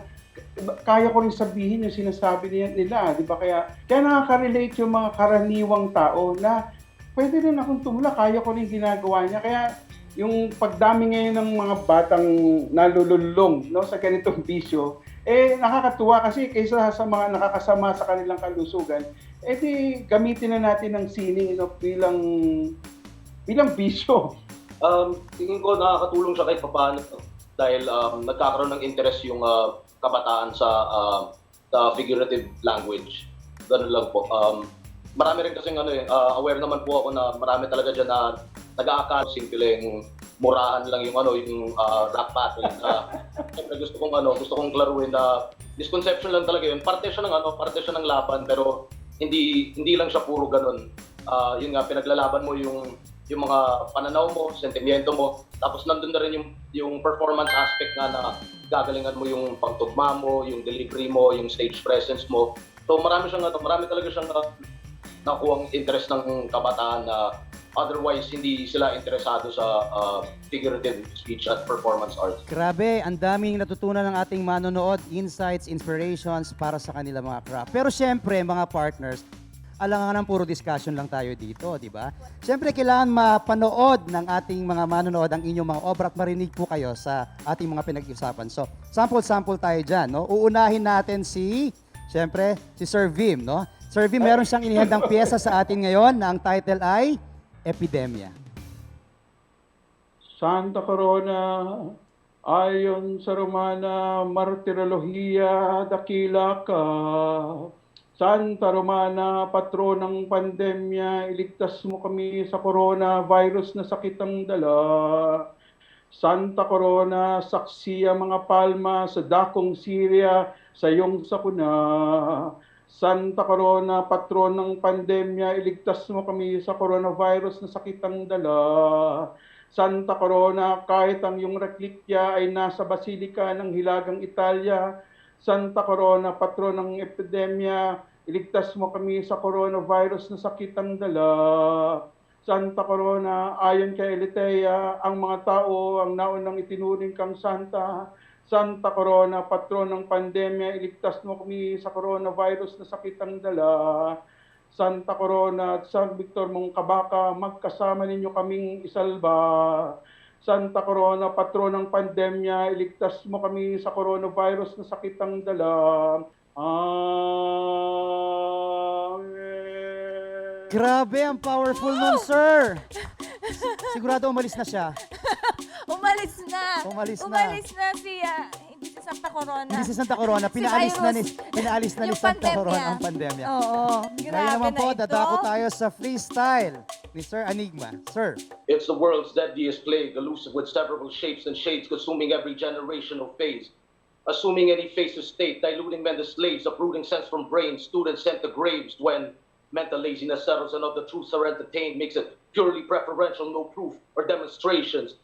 kaya ko rin sabihin yung sinasabi nila, di ba? Kaya nakaka-relate yung mga karaniwang tao na pwede rin akong tumula, kaya ko rin ginagawa niya. Kaya yung pagdami ngayon ng mga batang nalululong, no, sa ganitong bisyo, nakakatuwa kasi kaysa sa mga nakakasama sa kanilang kalusugan, di gamitin na natin ng sining, no, bilang bisyo. Tingin ko nakakatulong siya kahit papaano dahil nagkakaroon ng interest yung kabataan sa figurative language. Ganun lang po. marami rin kasing aware naman po ako na marami talaga dyan na nag-aakala simpleng murahan lang yung rap battle. Siyempre gusto kong klaruin na misconception lang talaga yun. Parte siya ng laban, pero hindi lang siya puro ganun. Yun nga, pinaglalaban mo yung mga pananaw mo, sentimiento mo, tapos nandun na rin yung performance aspect nga na gagalingan mo yung pagtugma mo, yung delivery mo, yung stage presence mo. So marami talaga siyang nakuhang interest ng kabataan na otherwise hindi sila interesado sa figurative speech at performance art. Grabe, ang daming natutunan ng ating manonood, insights, inspirations para sa kanila mga craft. Pero syempre, mga partners, alangan puro discussion lang tayo dito, di ba? Syempre, kailangan mapanood ng ating mga manonood ang inyong mga obra at marinig po kayo sa ating mga pinag-usapan. So, sample tayo dyan, no? Uunahin natin syempre, si Sir Vim, no? Sir Vim, meron siyang inihandang piyesa sa atin ngayon na ang title ay Epidemia. Santa Corona, ayon sa Romana Martirolohiya, dakila ka. Santa Romana, patron ng pandemya, iligtas mo kami sa coronavirus na sakit ang dala. Santa Corona, saksiya mga palma sa dakong Syria, sa iyong sakuna. Santa Corona, patron ng pandemya, iligtas mo kami sa coronavirus na sakit ang dala. Santa Corona, kahit ang iyong reklikya ay nasa Basilika ng Hilagang Italia. Santa Corona, patron ng epidemya, iligtas mo kami sa coronavirus na sakit ang dala. Santa Corona, ayon kay Elitea, ang mga tao ang naunang itinuring kang santa. Santa Corona, patron ng pandemya, iligtas mo kami sa coronavirus na sakit ang dala. Santa Corona at San Victor mong kabaka, magkasama ninyo kaming isalba. Santa Corona, patron ng pandemya, iligtas mo kami sa coronavirus na sakit ang dala. Amen. Grabe, ang powerful nun, sir. Sigurado umalis na siya. Umalis na siya. Hindi si Santa Corona. Hindi si Santa Corona, pinaalis na ni Santa Corona ang pandemya. Oo. Ngayon Grabe naman na po, ito. dadako tayo sa freestyle ni Sir Enigma. Sir. It's the world's deadliest plague, elusive with several shapes and shades, consuming every generational phase. Assuming any face of state, diluting men to slaves, uprooting sense from brains, students sent to graves when mental laziness settles and of the truths are entertained, makes it purely preferential, no proof or demonstrations.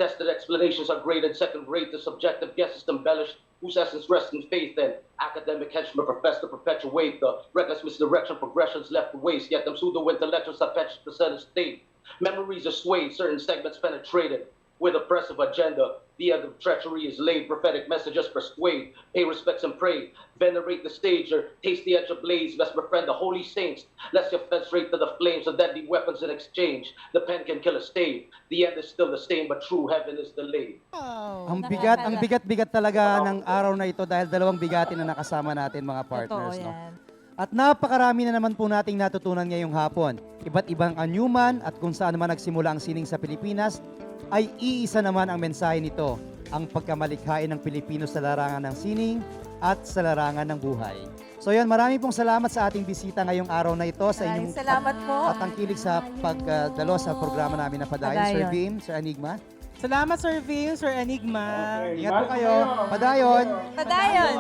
Tested explanations are graded second rate, the subjective guesses embellished, whose essence rests in faith and academic henchmen profess to perpetuate the reckless misdirection progressions left to waste, yet them pseudo-intellectuals have fetched the center state. Memories are swayed, certain segments penetrated with oppressive agenda. The end of treachery is laid, prophetic messages persuade, pay respects and pray, venerate the stage or taste the edge of blaze, best befriend the holy saints, lest your fence rate to the flames of deadly weapons in exchange. The pen can kill a stave, the end is still the same, but true heaven is delayed. Ang bigat talaga ng araw na ito dahil dalawang bigatin na nakasama natin mga partners. Totoo No? yan. At napakarami na naman po nating natutunan ngayong hapon. Iba't ibang anyuman at kung saan man nagsimula ang sining sa Pilipinas, ay iisa naman ang mensahe nito, ang pagkamalikhain ng Pilipino sa larangan ng sining at sa larangan ng buhay. So yan, marami pong salamat sa ating bisita ngayong araw na ito, sa inyong Salamat po. at ang kilig sa pagdalo sa programa namin na Padayon. Sir Padayon. Vim, Sir Enigma. Salamat, Sir Vim, Sir Enigma. Okay. Ingat po kayo. Padayon. Padayon.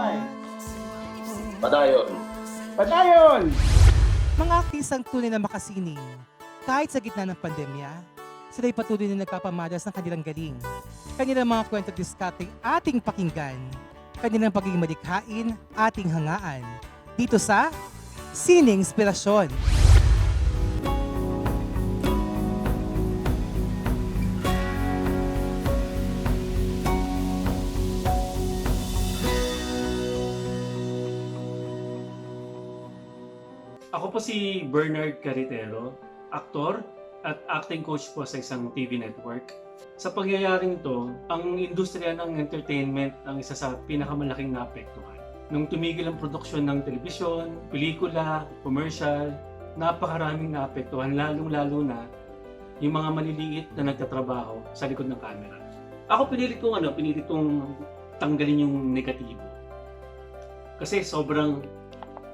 Padayon. Padayon! Mga artistang tunay na makasining, kahit sa gitna ng pandemya, sila'y patuloy na nagpapamalas ng kanilang galing. Kanilang mga kwento diskarte ating pakinggan. Kanilang pagiging malikhain ating hangaan. Dito sa Sining Inspirasyon. Ako po si Bernard Caritero, aktor at acting coach po sa isang TV network. Sa pangyayaring ito, ang industriya ng entertainment ang isa sa pinakamalaking naapektuhan. Nung tumigil ang produksyon ng telebisyon, pelikula, commercial, napakaraming naapektuhan, lalong-lalo na yung mga maliliit na nagtatrabaho sa likod ng camera. Ako pinilit kong tanggalin yung negatibo. Kasi sobrang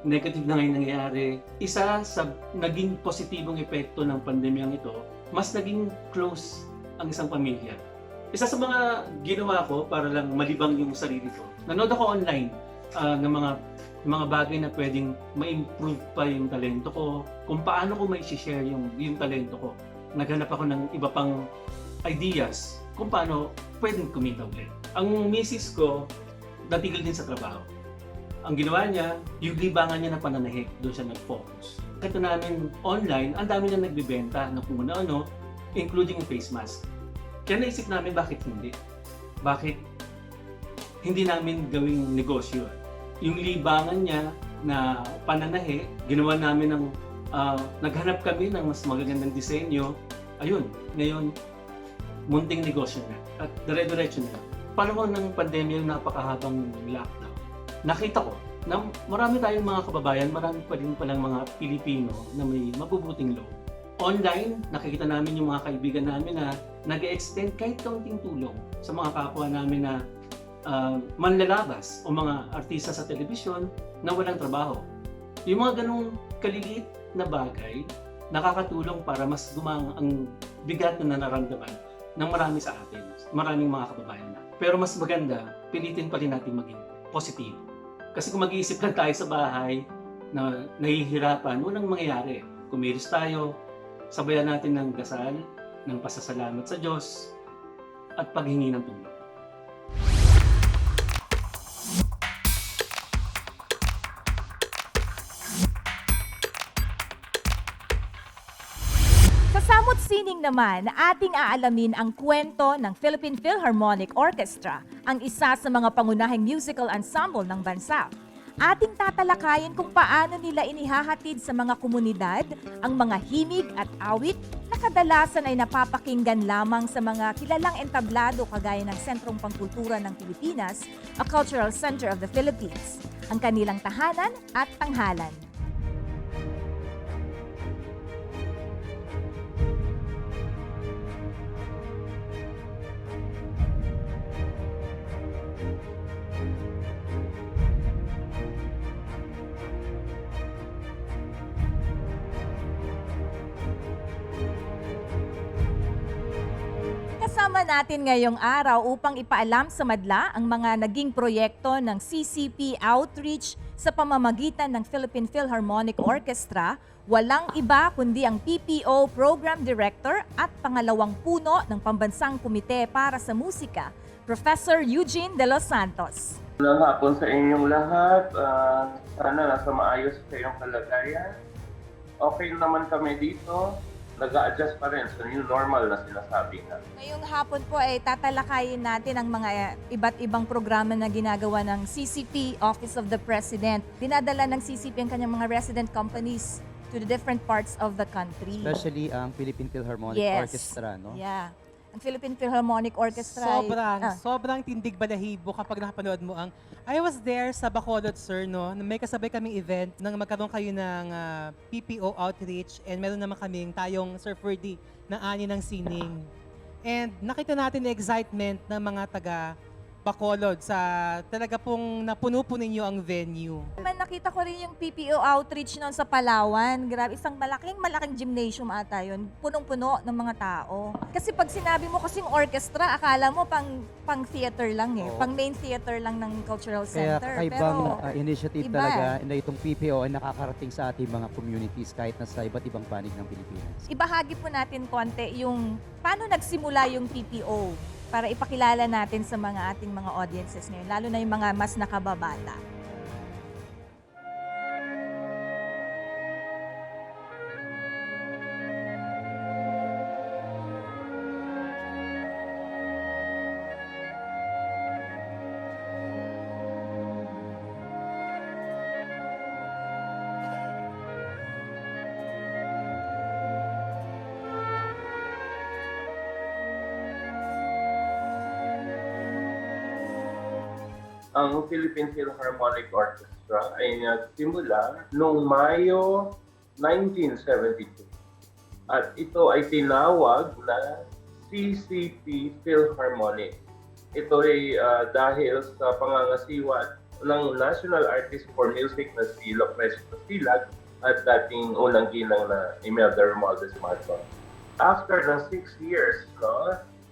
negative na ngayon nangyayari. Isa sa naging positibong epekto ng pandemyang ito, mas naging close ang isang pamilya. Isa sa mga ginawa ko para lang malibang yung sarili ko, nanood ako online ng mga bagay na pwedeng ma-improve pa yung talento ko, kung paano ko mai-share yung talento ko. Naghanap ako ng iba pang ideas kung paano pwedeng kumita ulit. Ang misis ko, natigil din sa trabaho. Ang ginawa niya, yung libangan niya na pananahik, doon siya nag-focus. Ito namin online, ang dami na nagbibenta ng kung ano, including yung face mask. Kaya naisip namin, bakit hindi? Bakit hindi namin gawing negosyo? Yung libangan niya na pananahi, ginawa namin ng, naghanap kami ng mas magagandang disenyo. Ayun, ngayon, munting negosyo na. At dire-diretso na. Panahon ng pandemya, napakahabang lockdown. Nakita ko na marami tayong mga kababayan, marami pa rin palang mga Pilipino na may mabubuting loob. Online, nakikita namin yung mga kaibigan namin na nag-extend kahit kaunting tulong sa mga kapwa namin na manlalabas o mga artista sa telebisyon na walang trabaho. Yung mga ganong kaliliit na bagay, nakakatulong para mas gumang ang bigat na nararamdaman ng marami sa atin, maraming mga kababayan na. Pero mas maganda, pilitin pa rin natin maging positibo. Kasi kung mag-iisip lang tayo sa bahay na nahihirapan, walang mangyayari. Kumilos tayo, sabayan natin ng dasal, ng pasasalamat sa Diyos, at paghingi ng tulong. Sa Samut Sining naman, ating aalamin ang kwento ng Philippine Philharmonic Orchestra, ang isa sa mga pangunahing musical ensemble ng bansa. Ating tatalakayin kung paano nila inihahatid sa mga komunidad ang mga himig at awit na kadalasan ay napapakinggan lamang sa mga kilalang entablado kagaya ng Sentrong Pangkultura ng Pilipinas, a Cultural Center of the Philippines, ang kanilang tahanan at tanghalan. Kasama natin ngayong araw upang ipaalam sa madla ang mga naging proyekto ng CCP Outreach sa pamamagitan ng Philippine Philharmonic Orchestra, walang iba kundi ang PPO Program Director at pangalawang puno ng Pambansang Komite para sa Musika, Professor Eugene De Los Santos. Magandang hapon sa inyong lahat. Sana nasa maayos kayong kalagayan. Okay naman kami dito. Nag-a-adjust pa rin sa new normal na sinasabi nga. Ngayong hapon po ay tatalakayin natin ang mga iba't ibang programa na ginagawa ng CCP, Office of the President. Dinadala ng CCP ang kanyang mga resident companies to the different parts of the country. Especially ang Philippine Philharmonic Orchestra, no? Yeah. Ang Philippine Philharmonic Orchestra. Sobrang tindig balahibo kapag nakapanood mo ang I was there sa Bacolod, sir, no? May kasabay kaming event nang magkaroon kayo ng PPO outreach and meron naman kaming tayong Sir Ferdy na ani ng sining. And nakita natin yung excitement ng mga taga Bacolod sa talaga pong napuno po ninyo ang venue. Nakita ko rin yung PPO outreach noon sa Palawan. Grabe, isang malaking gymnasium ata yun. Punong-puno ng mga tao. Kasi pag sinabi mo kasing orchestra, akala mo pang theater lang eh. Pang main theater lang ng cultural center. Kaya kakaibang initiative talaga na itong PPO ay nakakarating sa ating mga communities kahit nasa iba't ibang panig ng Pilipinas. Ibahagi po natin konti yung paano nagsimula yung PPO para ipakilala natin sa mga ating mga audiences ngayon, lalo na yung mga mas nakababata. Ang Philippine Philharmonic Orchestra ay nagsimula noong Mayo 1972. At ito ay tinawag na CCP Philharmonic. Ito ay dahil sa pangangasiwa at ng National Artist for Music na si Lucrecio Silag at dating unang ginang na Imelda Romualdez Marcos. After ng 6 years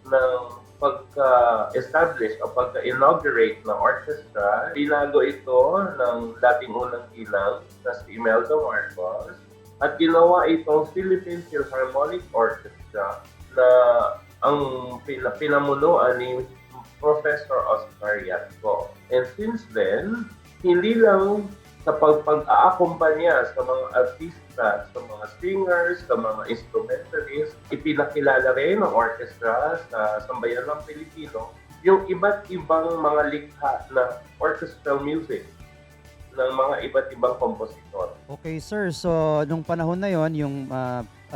ng pagka-establish o pagka-inaugurate ng orchestra, binago ito ng dating unang ginang na si Imelda Marcos at ginawa itong Philippine Philharmonic Orchestra na ang pinamunuan ni Professor Oscar Yatco. And since then, hindi lang sa pag-aakumpanya sa mga artista, sa mga singers, sa mga instrumentalists, ipinakilala rin ng orchestra sa sambayan ng Pilipino yung iba't ibang mga likha na orchestral music ng mga iba't ibang kompositor. Okay, sir. So, nung panahon na yon, yung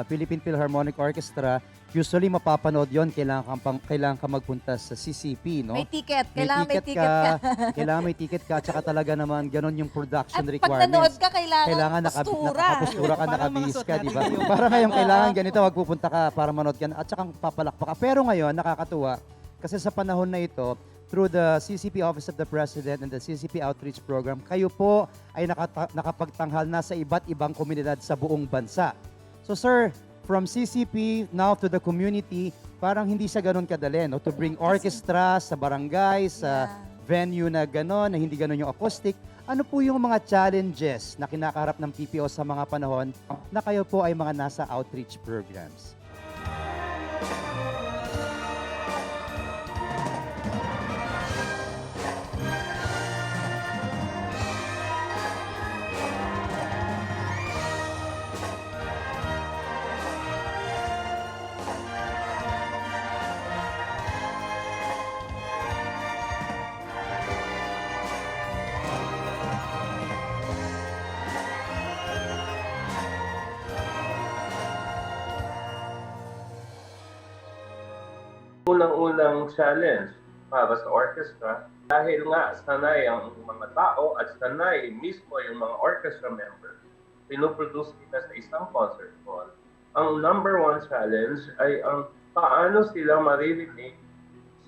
Philippine Philharmonic Orchestra, usually mapapanood yon, kailangan ka magpunta sa CCP, no? May ticket. Kailangan may ticket ka. Kailangan may ticket ka, tsaka talaga naman ganun yung production At pag requirements. nanood ka, kailangan nakapustura ka, Para nakabihis makasuot ka, di ba? natin yung- Para ngayon kailangan ganito, wag pupunta ka para manood ka, at tsaka papalakpak ka. Pero ngayon, nakakatuwa, kasi sa panahon na ito, through the CCP Office of the President and the CCP Outreach Program, kayo po ay nakapagtanghal na sa iba't ibang komunidad sa buong bansa. So sir, from CCP now to the community, parang hindi siya ganun kadali, no? To bring orchestra sa barangay, sa venue na gano'n, na hindi gano'n yung acoustic. Ano po yung mga challenges na kinakaharap ng PPO sa mga panahon na kayo po ay mga nasa outreach programs? Unang-unang challenge para sa orchestra dahil nga sanay ang mga tao at sanay mismo yung mga orchestra members pinuproduce nila sa isang concert hall. Ang number one challenge ay ang paano sila maririnig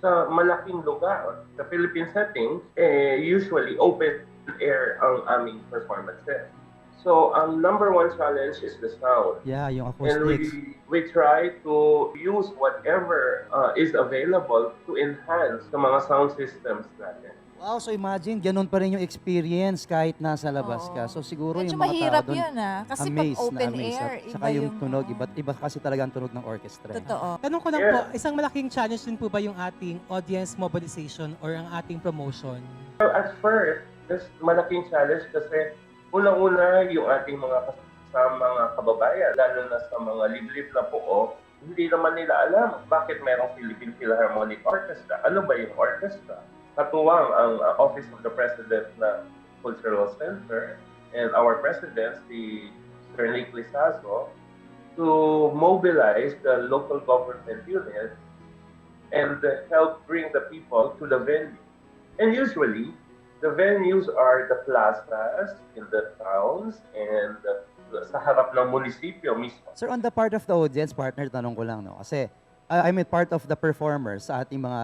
sa malaking lugar. Sa Philippine setting, usually open air ang aming performances. So, ang number one challenge is the sound. Yeah, yung And acoustics. we try to use whatever is available to enhance the mga sound systems natin. Wow, so imagine, ganun pa rin yung experience kahit nasa labas ka. So siguro Medyo yung mga mahirap tao doon, yun, Kasi pag amazed open na amazed. air, Saka iba yung yung... tunog, iba kasi talaga ang tunog ng orchestra. Totoo. Tanong ko lang Yeah. po, isang malaking challenge din po ba yung ating audience mobilization or ang ating promotion? Well, at first, this malaking challenge kasi unang-una yung ating mga mga kababayan, lalo na sa mga liblib na puo, hindi naman nila alam bakit mayroong Philippine Philharmonic Orchestra. Ano ba yung orchestra? Katuwang ang Office of the President na Cultural Center and our President, si Sir Nick Lizazo, to mobilize the local government units and help bring the people to the venue. And usually, the venues are the plazas in the towns and sa harap ng munisipyo mismo. Sir, on the part of the audience, partner, tanong ko lang, no? Kasi I mean, part of the performers sa ating mga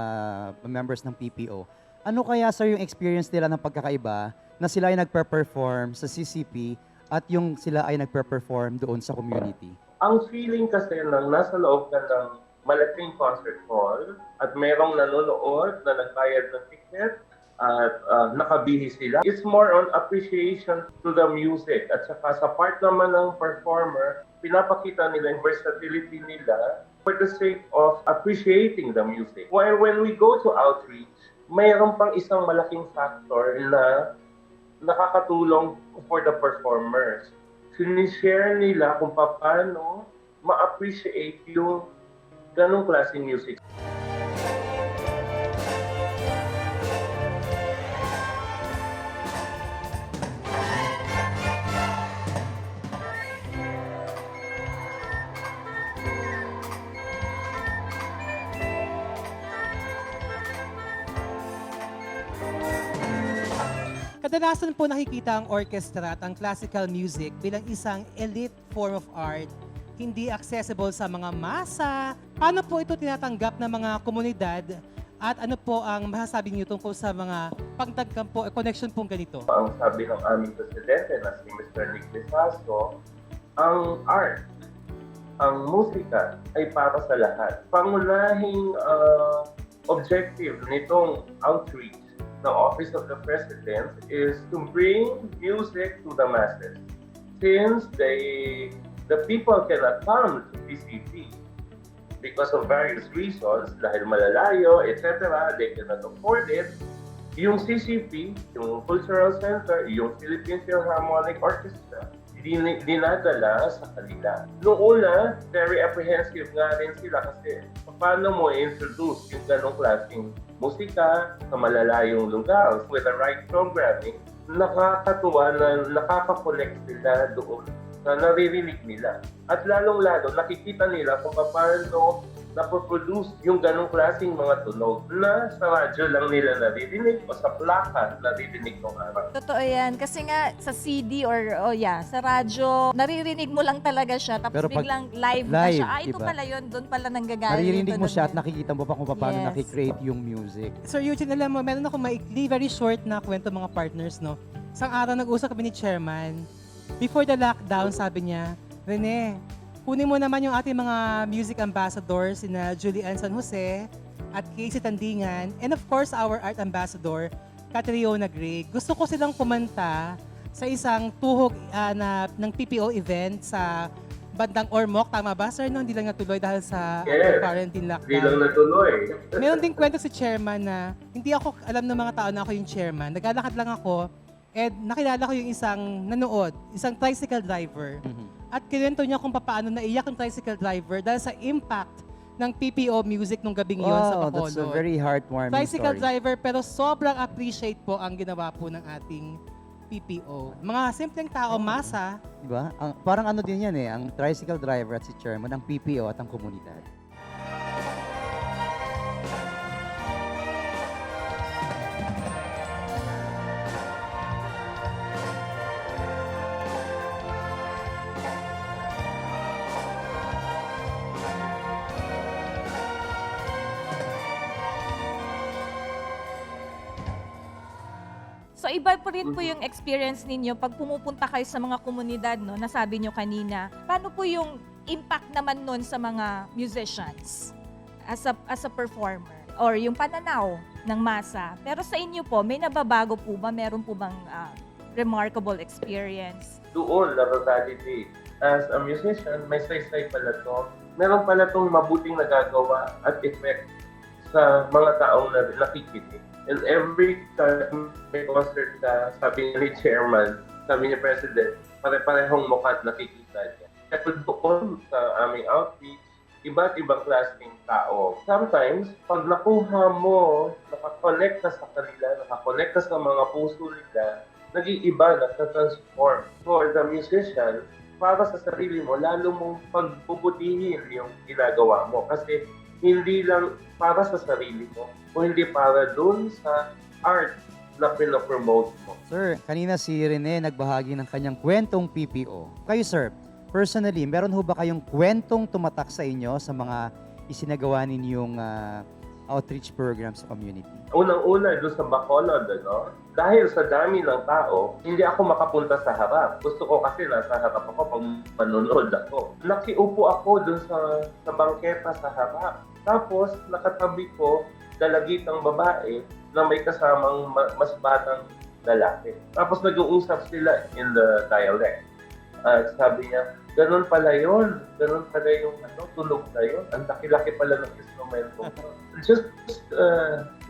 members ng PPO. Ano kaya, sir, yung experience nila ng pagkakaiba na sila ay nagpe-perform sa CCP at yung sila ay nagpe-perform doon sa community? Ang feeling kasi nang nasa loob ka ng malaking concert hall at merong nanonood na nagbayad ng ticket at nakabihis sila, it's more on appreciation to the music. At saka sa part naman ng performer, pinapakita nila yung versatility nila for the sake of appreciating the music. While when we go to outreach, mayroon pang isang malaking factor na nakakatulong for the performers. Sinishare nila kung paano ma-appreciate yung ganong klaseng music. Kadalasan po nakikita ang orchestra at ang classical music bilang isang elite form of art, hindi accessible sa mga masa. Paano po ito tinatanggap ng mga komunidad At ano po ang masasabi niyo tungkol sa mga pagdagkan po, connection pong ganito? Ang sabi ng aming presidente na si Mr. Nick Lizaso, ang art, ang musika ay para sa lahat. Pangunahing objective nitong outreach ng Office of the President is to bring music to the masses. Since the people cannot come to PCP because of various reasons, dahil malalayo, etc., they cannot afford it, yung CCP, yung Cultural Center, yung Philippine Philharmonic Orchestra, dinadala sa kanila. Noong una, very apprehensive nga rin sila kasi paano mo i-introduce yung ganong klaseng musika sa malalayong lugar with the right programming, nakakatuwa na nakaka-connect sila doon na naririnig nila. At lalong-lalo, nakikita nila kung paano napoproduce yung ganong klaseng mga tunog na sa radyo lang nila naririnig o sa plaka naririnig ng araw. Totoo yan. Kasi nga sa CD or sa radyo, naririnig mo lang talaga siya tapos Pero pag biglang live na siya. live, Ito iba. pala yun, doon pala nanggagaling. Naririnig yung mo tunog siya at niya. nakikita mo pa kung paano Yes. nakikreate yung music. Sir Eugene, alam mo, meron ako maikli, very short na kwento mga partners, no? Isang araw nag-usap kami ni Chairman. Before the lockdown, sabi niya, Rene, kunin mo naman yung ating mga music ambassadors, sina Julian San Jose at Casey Tandingan, and of course, our art ambassador, Catriona Gray. Gusto ko silang kumanta sa isang tuhog ng PPO event sa bandang Ormoc. Tama ba, sir? No, hindi lang natuloy dahil sa Yes. quarantine lockdown. Hindi lang natuloy. Meron din kwento si chairman na hindi ako alam ng mga tao na ako yung chairman. Naglalakad lang ako and nakilala ko yung isang nanood, isang tricycle driver. At kinento niya kung paano naiyak yung tricycle driver dahil sa impact ng PPO music nung gabing yun sa Wow, Bacolod. that's a very heartwarming Tricycle story. driver pero sobrang appreciate po ang ginawa po ng ating PPO. Mga simpleng tao, masa, Diba? Parang ano din yan ang tricycle driver at si chairman, ang PPO at ang komunidad. So iba po rin po yung experience ninyo pag pumupunta kayo sa mga komunidad, no? Nasabi nyo kanina. Paano po yung impact naman nun sa mga musicians as a performer? Or yung pananaw ng masa? Pero sa inyo po, may nababago po ba? Meron po bang remarkable experience? Doon na-validate. As a musician, may saysay pala to. Meron pala itong mabuting nagagawa at effect sa mga taong nakikinig. And every time may concert ka, sabi ni Chairman, sabi ni President, pare-parehong mukha at nakikita niya. Kaya doon sa aming outreach, iba't ibang klaseng tao. Sometimes, pag nakuha mo, nakakonect ka sa kanila, nakakonect ka sa mga puso nila, nag-iiba, nagtatransform. For the musician, para sa sarili mo, lalo mong pagbubutihin yung ginagawa mo. Kasi hindi lang para sa sarili mo, o hindi para dun sa art na pinopromote mo. Sir, kanina si Rene nagbahagi ng kanyang kwentong PPO. Kayo sir, personally, meron ho ba kayong kwentong tumatak sa inyo sa mga isinagawa ninyong outreach program sa community? Unang-una doon sa Bacolod, dahil sa dami ng tao, hindi ako makapunta sa harap. Gusto ko kasi nasa harap ako pag manonood ako. Nakiupo ako doon sa bangketa sa harap. Tapos nakatabi ko dalagitang babae na may kasamang mas batang lalaki. Tapos nag-uusap sila in the dialect. At sabi niya, ganun pala yun. Ganun pala yung tunog na yun. Ang laki-laki pala ng instrumento. Just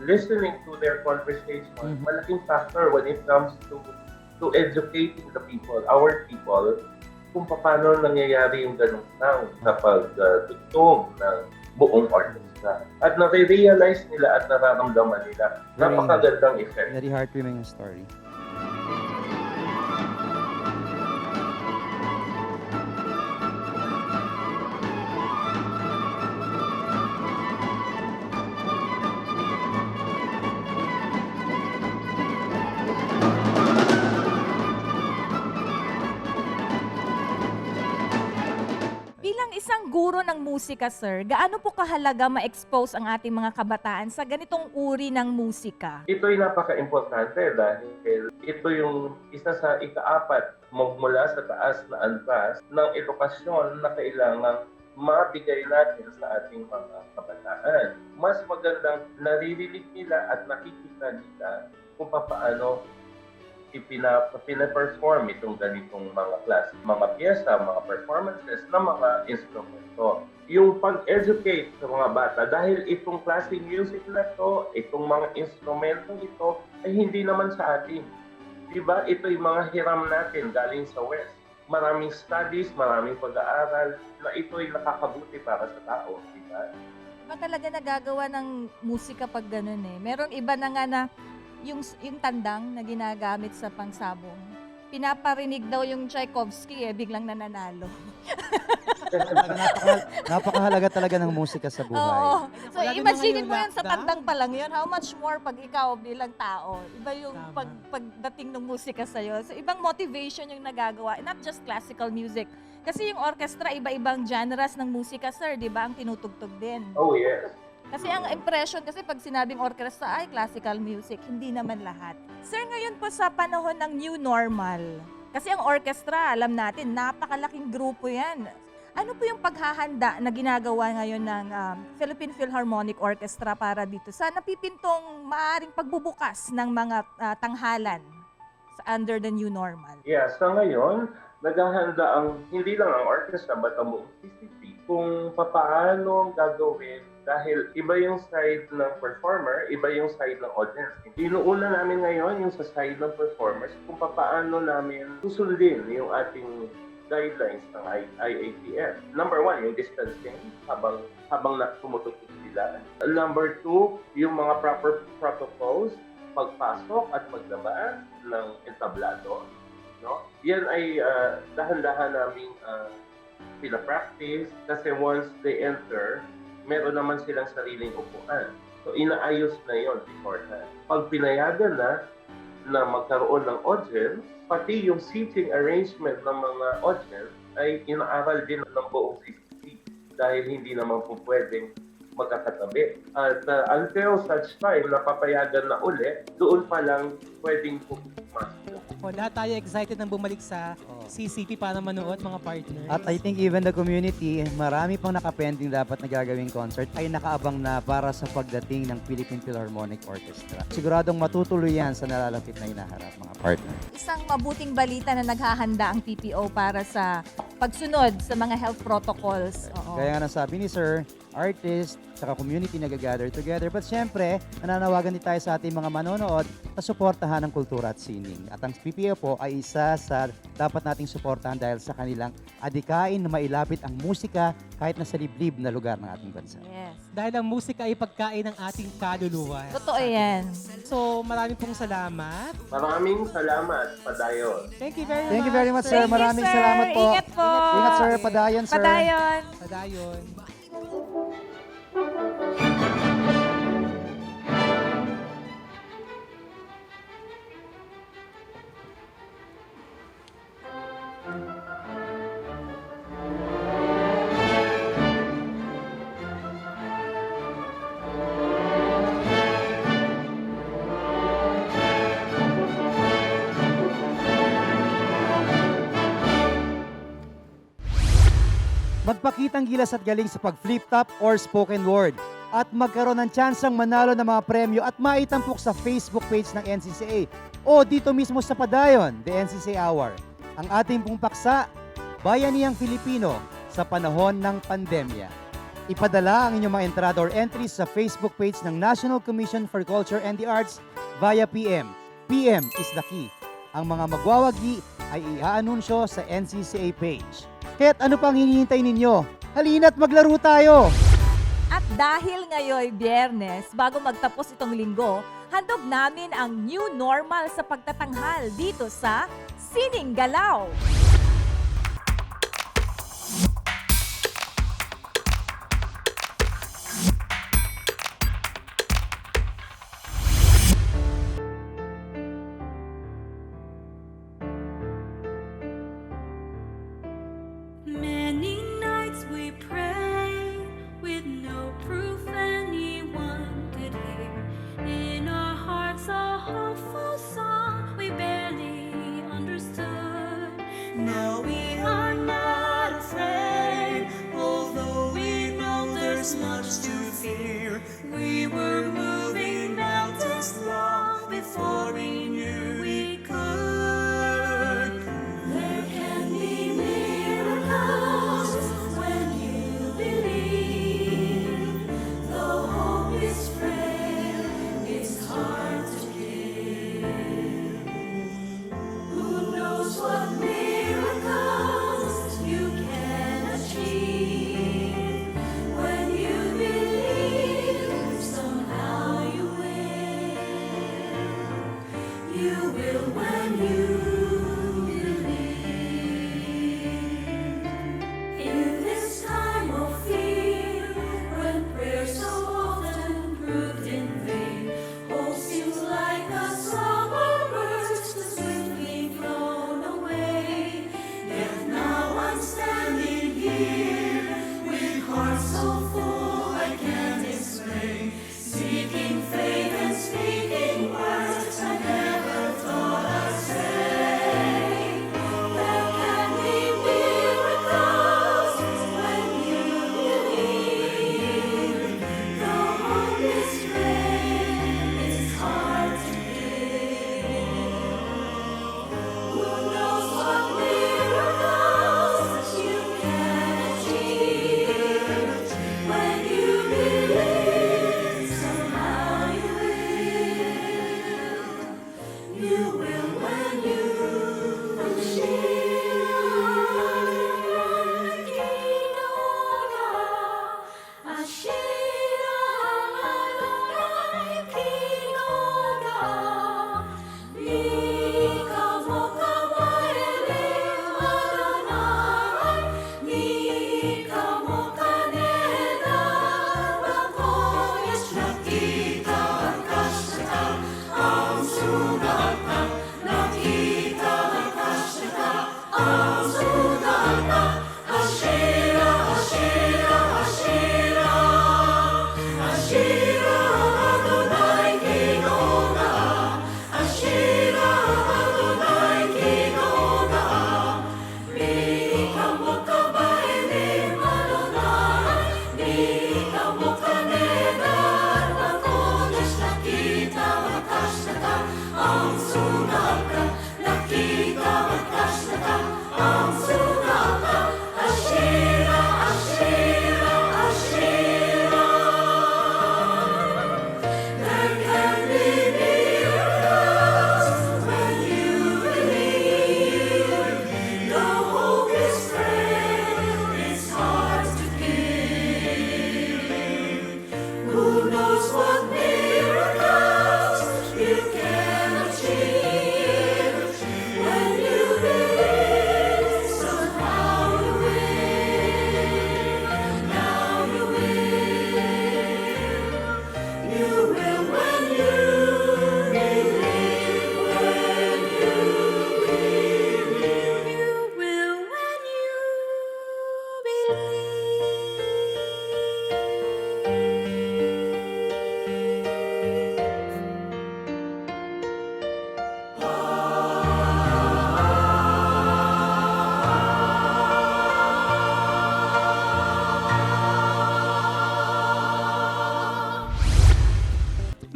listening to their conversation, malaking factor when it comes to educating the people, our people, kung paano nangyayari yung ganung sound sa pagtugtog ng buong orchestra. At nare-realize nila at nararamdaman nila. Napakagandang effect. Very heartwarming story. isang guro ng musika, sir, gaano po kahalaga ma-expose ang ating mga kabataan sa ganitong uri ng musika? Ito'y napaka-importante dahil ito yung isa sa ika-4 mula sa taas na antas ng edukasyon na kailangan mabigay natin sa ating mga kabataan. Mas magandang naririnig nila at nakikita nila kung paano pina-perform itong ganitong mga klase, mga piyesa, mga performances ng mga instrumento. Yung pag-educate sa mga bata, dahil itong klaseng music na to, itong mga instrumento ito, ay hindi naman sa atin. Diba? Ito yung mga hiram natin galing sa West. Maraming studies, maraming pag-aaral na ito'y nakakabuti para sa tao. Diba? Ba talaga nagagawa ng musika pag ganun eh. Merong iba na nga na yung tandang na ginagamit sa pangsabong. Pinaparinig daw yung Tchaikovsky biglang nananalo. Napakahalaga talaga ng musika sa buhay. Oo. So Lalo na imagine ngayong mo yan sa lockdown. tandang pa lang yun. How much more pag ikaw bilang tao. Iba yung pagdating ng musika sa'yo. So ibang motivation yung nagagawa. Not just classical music. Kasi yung orchestra, iba-ibang genres ng musika, sir, di ba? Ang tinutugtog din. Oh, yes. Kasi ang impression kasi pag sinabing orchestra ay classical music, hindi naman lahat. Sir, ngayon po sa panahon ng new normal, kasi ang orchestra, alam natin, napakalaking grupo yan. Ano po yung paghahanda na ginagawa ngayon ng Philippine Philharmonic Orchestra para dito sa napipintong maaring pagbubukas ng mga tanghalan under the new normal? Yeah, sa ngayon, naghahanda ang, hindi lang ang orchestra, but ang buong CCP kung paano gagawin dahil iba yung side ng performer, iba yung side ng audience. Inuuna namin ngayon yung sa side ng performers kung paano namin susundin yung ating guidelines ng IATF. Number 1, yung distancing habang tumutugtog sila. Number 2, yung mga proper protocols, pagpasok at paglabas ng entablado. No? Yan ay dahan-dahan naming pina-practice kasi once they enter, meron naman silang sariling upuan. So, inaayos na yon beforehand. Pag pinayagan na magkaroon ng audience, pati yung seating arrangement ng mga audience ay inaaral din ng buong CCC dahil hindi naman po pwedeng magkakatabi. At until such time na papayagan na uli, doon pa lang pwedeng pumasok. O, lahat tayo excited na bumalik sa CCP para manood, mga partners. At I think even the community, marami pang nakapending dapat na gagawing concert ay nakaabang na para sa pagdating ng Philippine Philharmonic Orchestra. Siguradong matutuloy yan sa nalalapit na hinaharap, mga partner. Isang mabuting balita na naghahanda ang PPO para sa pagsunod sa mga health protocols. Oo. Kaya nga nasabi ni Sir, artist, saka community nag-gather together. But syempre, nananawagan din tayo sa ating mga manonood na suportahan ang kultura at sining. At ang PPO po ay isa sa dapat nating suportahan dahil sa kanilang adikain na mailapit ang musika kahit na sa liblib na lugar ng ating bansa. Yes. Dahil ang musika ay pagkain ng ating kaluluwa. Totoo yan. So, marami pong salamat. Maraming salamat, Padayon. Thank you very much. Thank you very much, sir. Thank you, Maraming sir. salamat po. Ingat po. Ingat, sir. Padayon, sir. Padayon. Padayon. Magpakitang gilas at galing sa pag-flip top or spoken word at magkaroon ng tsansang manalo ng mga premyo at maitampok sa Facebook page ng NCCA o dito mismo sa Padayon, the NCCA Hour. Ang ating pong paksa, Bayaniyang Filipino sa panahon ng pandemya. Ipadala ang inyong mga entrada or entries sa Facebook page ng National Commission for Culture and the Arts via PM. PM is the key. Ang mga magwawagi ay i-aanunsyo sa NCCA page. Kaya't ano pang hinihintay ninyo? Halina't maglaro tayo! At dahil ngayon Biyernes, bago magtapos itong linggo, handog namin ang new normal sa pagtatanghal dito sa Sining Galaw. Many nights we In this time of fear, when prayer so often proved in vain, hope seems like a summer burst, swiftly flown away. Yet now I'm standing here, with heart so full I can't explain, seeking faith and speaking words I never thought I'd say. There can be miracles when you believe. The hope is great, it's hard to give. Who knows what miracles you can achieve? When you believe, somehow you will. You will when you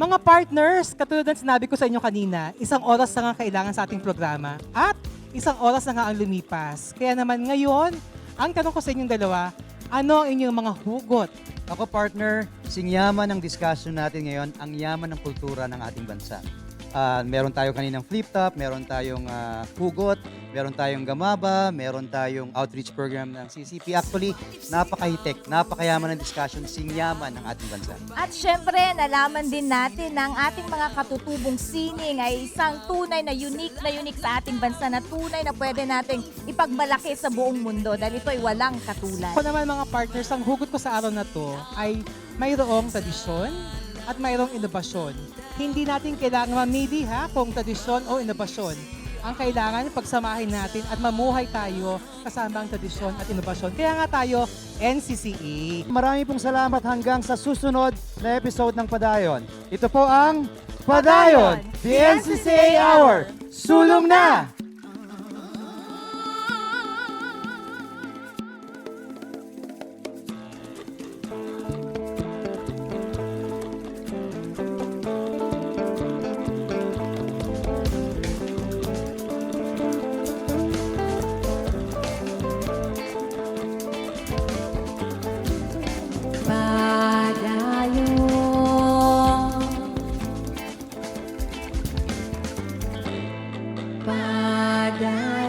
Mga partners, katulad ng sinabi ko sa inyo kanina, 1 oras na nga kailangan sa ating programa at 1 oras na nga ang lumipas. Kaya naman ngayon, ang tanong ko sa inyong dalawa, ano ang inyong mga hugot? Ako partner, singyaman ng discussion natin ngayon, ang yaman ng kultura ng ating bansa. Meron tayo kaninang flip top, meron tayong hugot, meron tayong gamaba, meron tayong outreach program ng CCP. Actually, napaka-hitek, napakayaman ng discussion, singyaman ng ating bansa. At syempre, nalaman din natin na ang ating mga katutubong sining ay isang tunay na unique sa ating bansa na tunay na pwede nating ipagmalaki sa buong mundo dahil ito ay walang katulad. Ako naman mga partners, ang hugot ko sa araw na to ay mayroong tradisyon at mayroong inobasyon. Hindi natin kailangan mamili kung tradisyon o inobasyon. Ang kailangan, pagsamahin natin at mamuhay tayo kasama ang tradisyon at inobasyon. Kaya nga tayo, NCCA. Marami pong salamat hanggang sa susunod na episode ng Padayon. Ito po ang Padayon, the NCCA Hour. Sulong na! Padayon.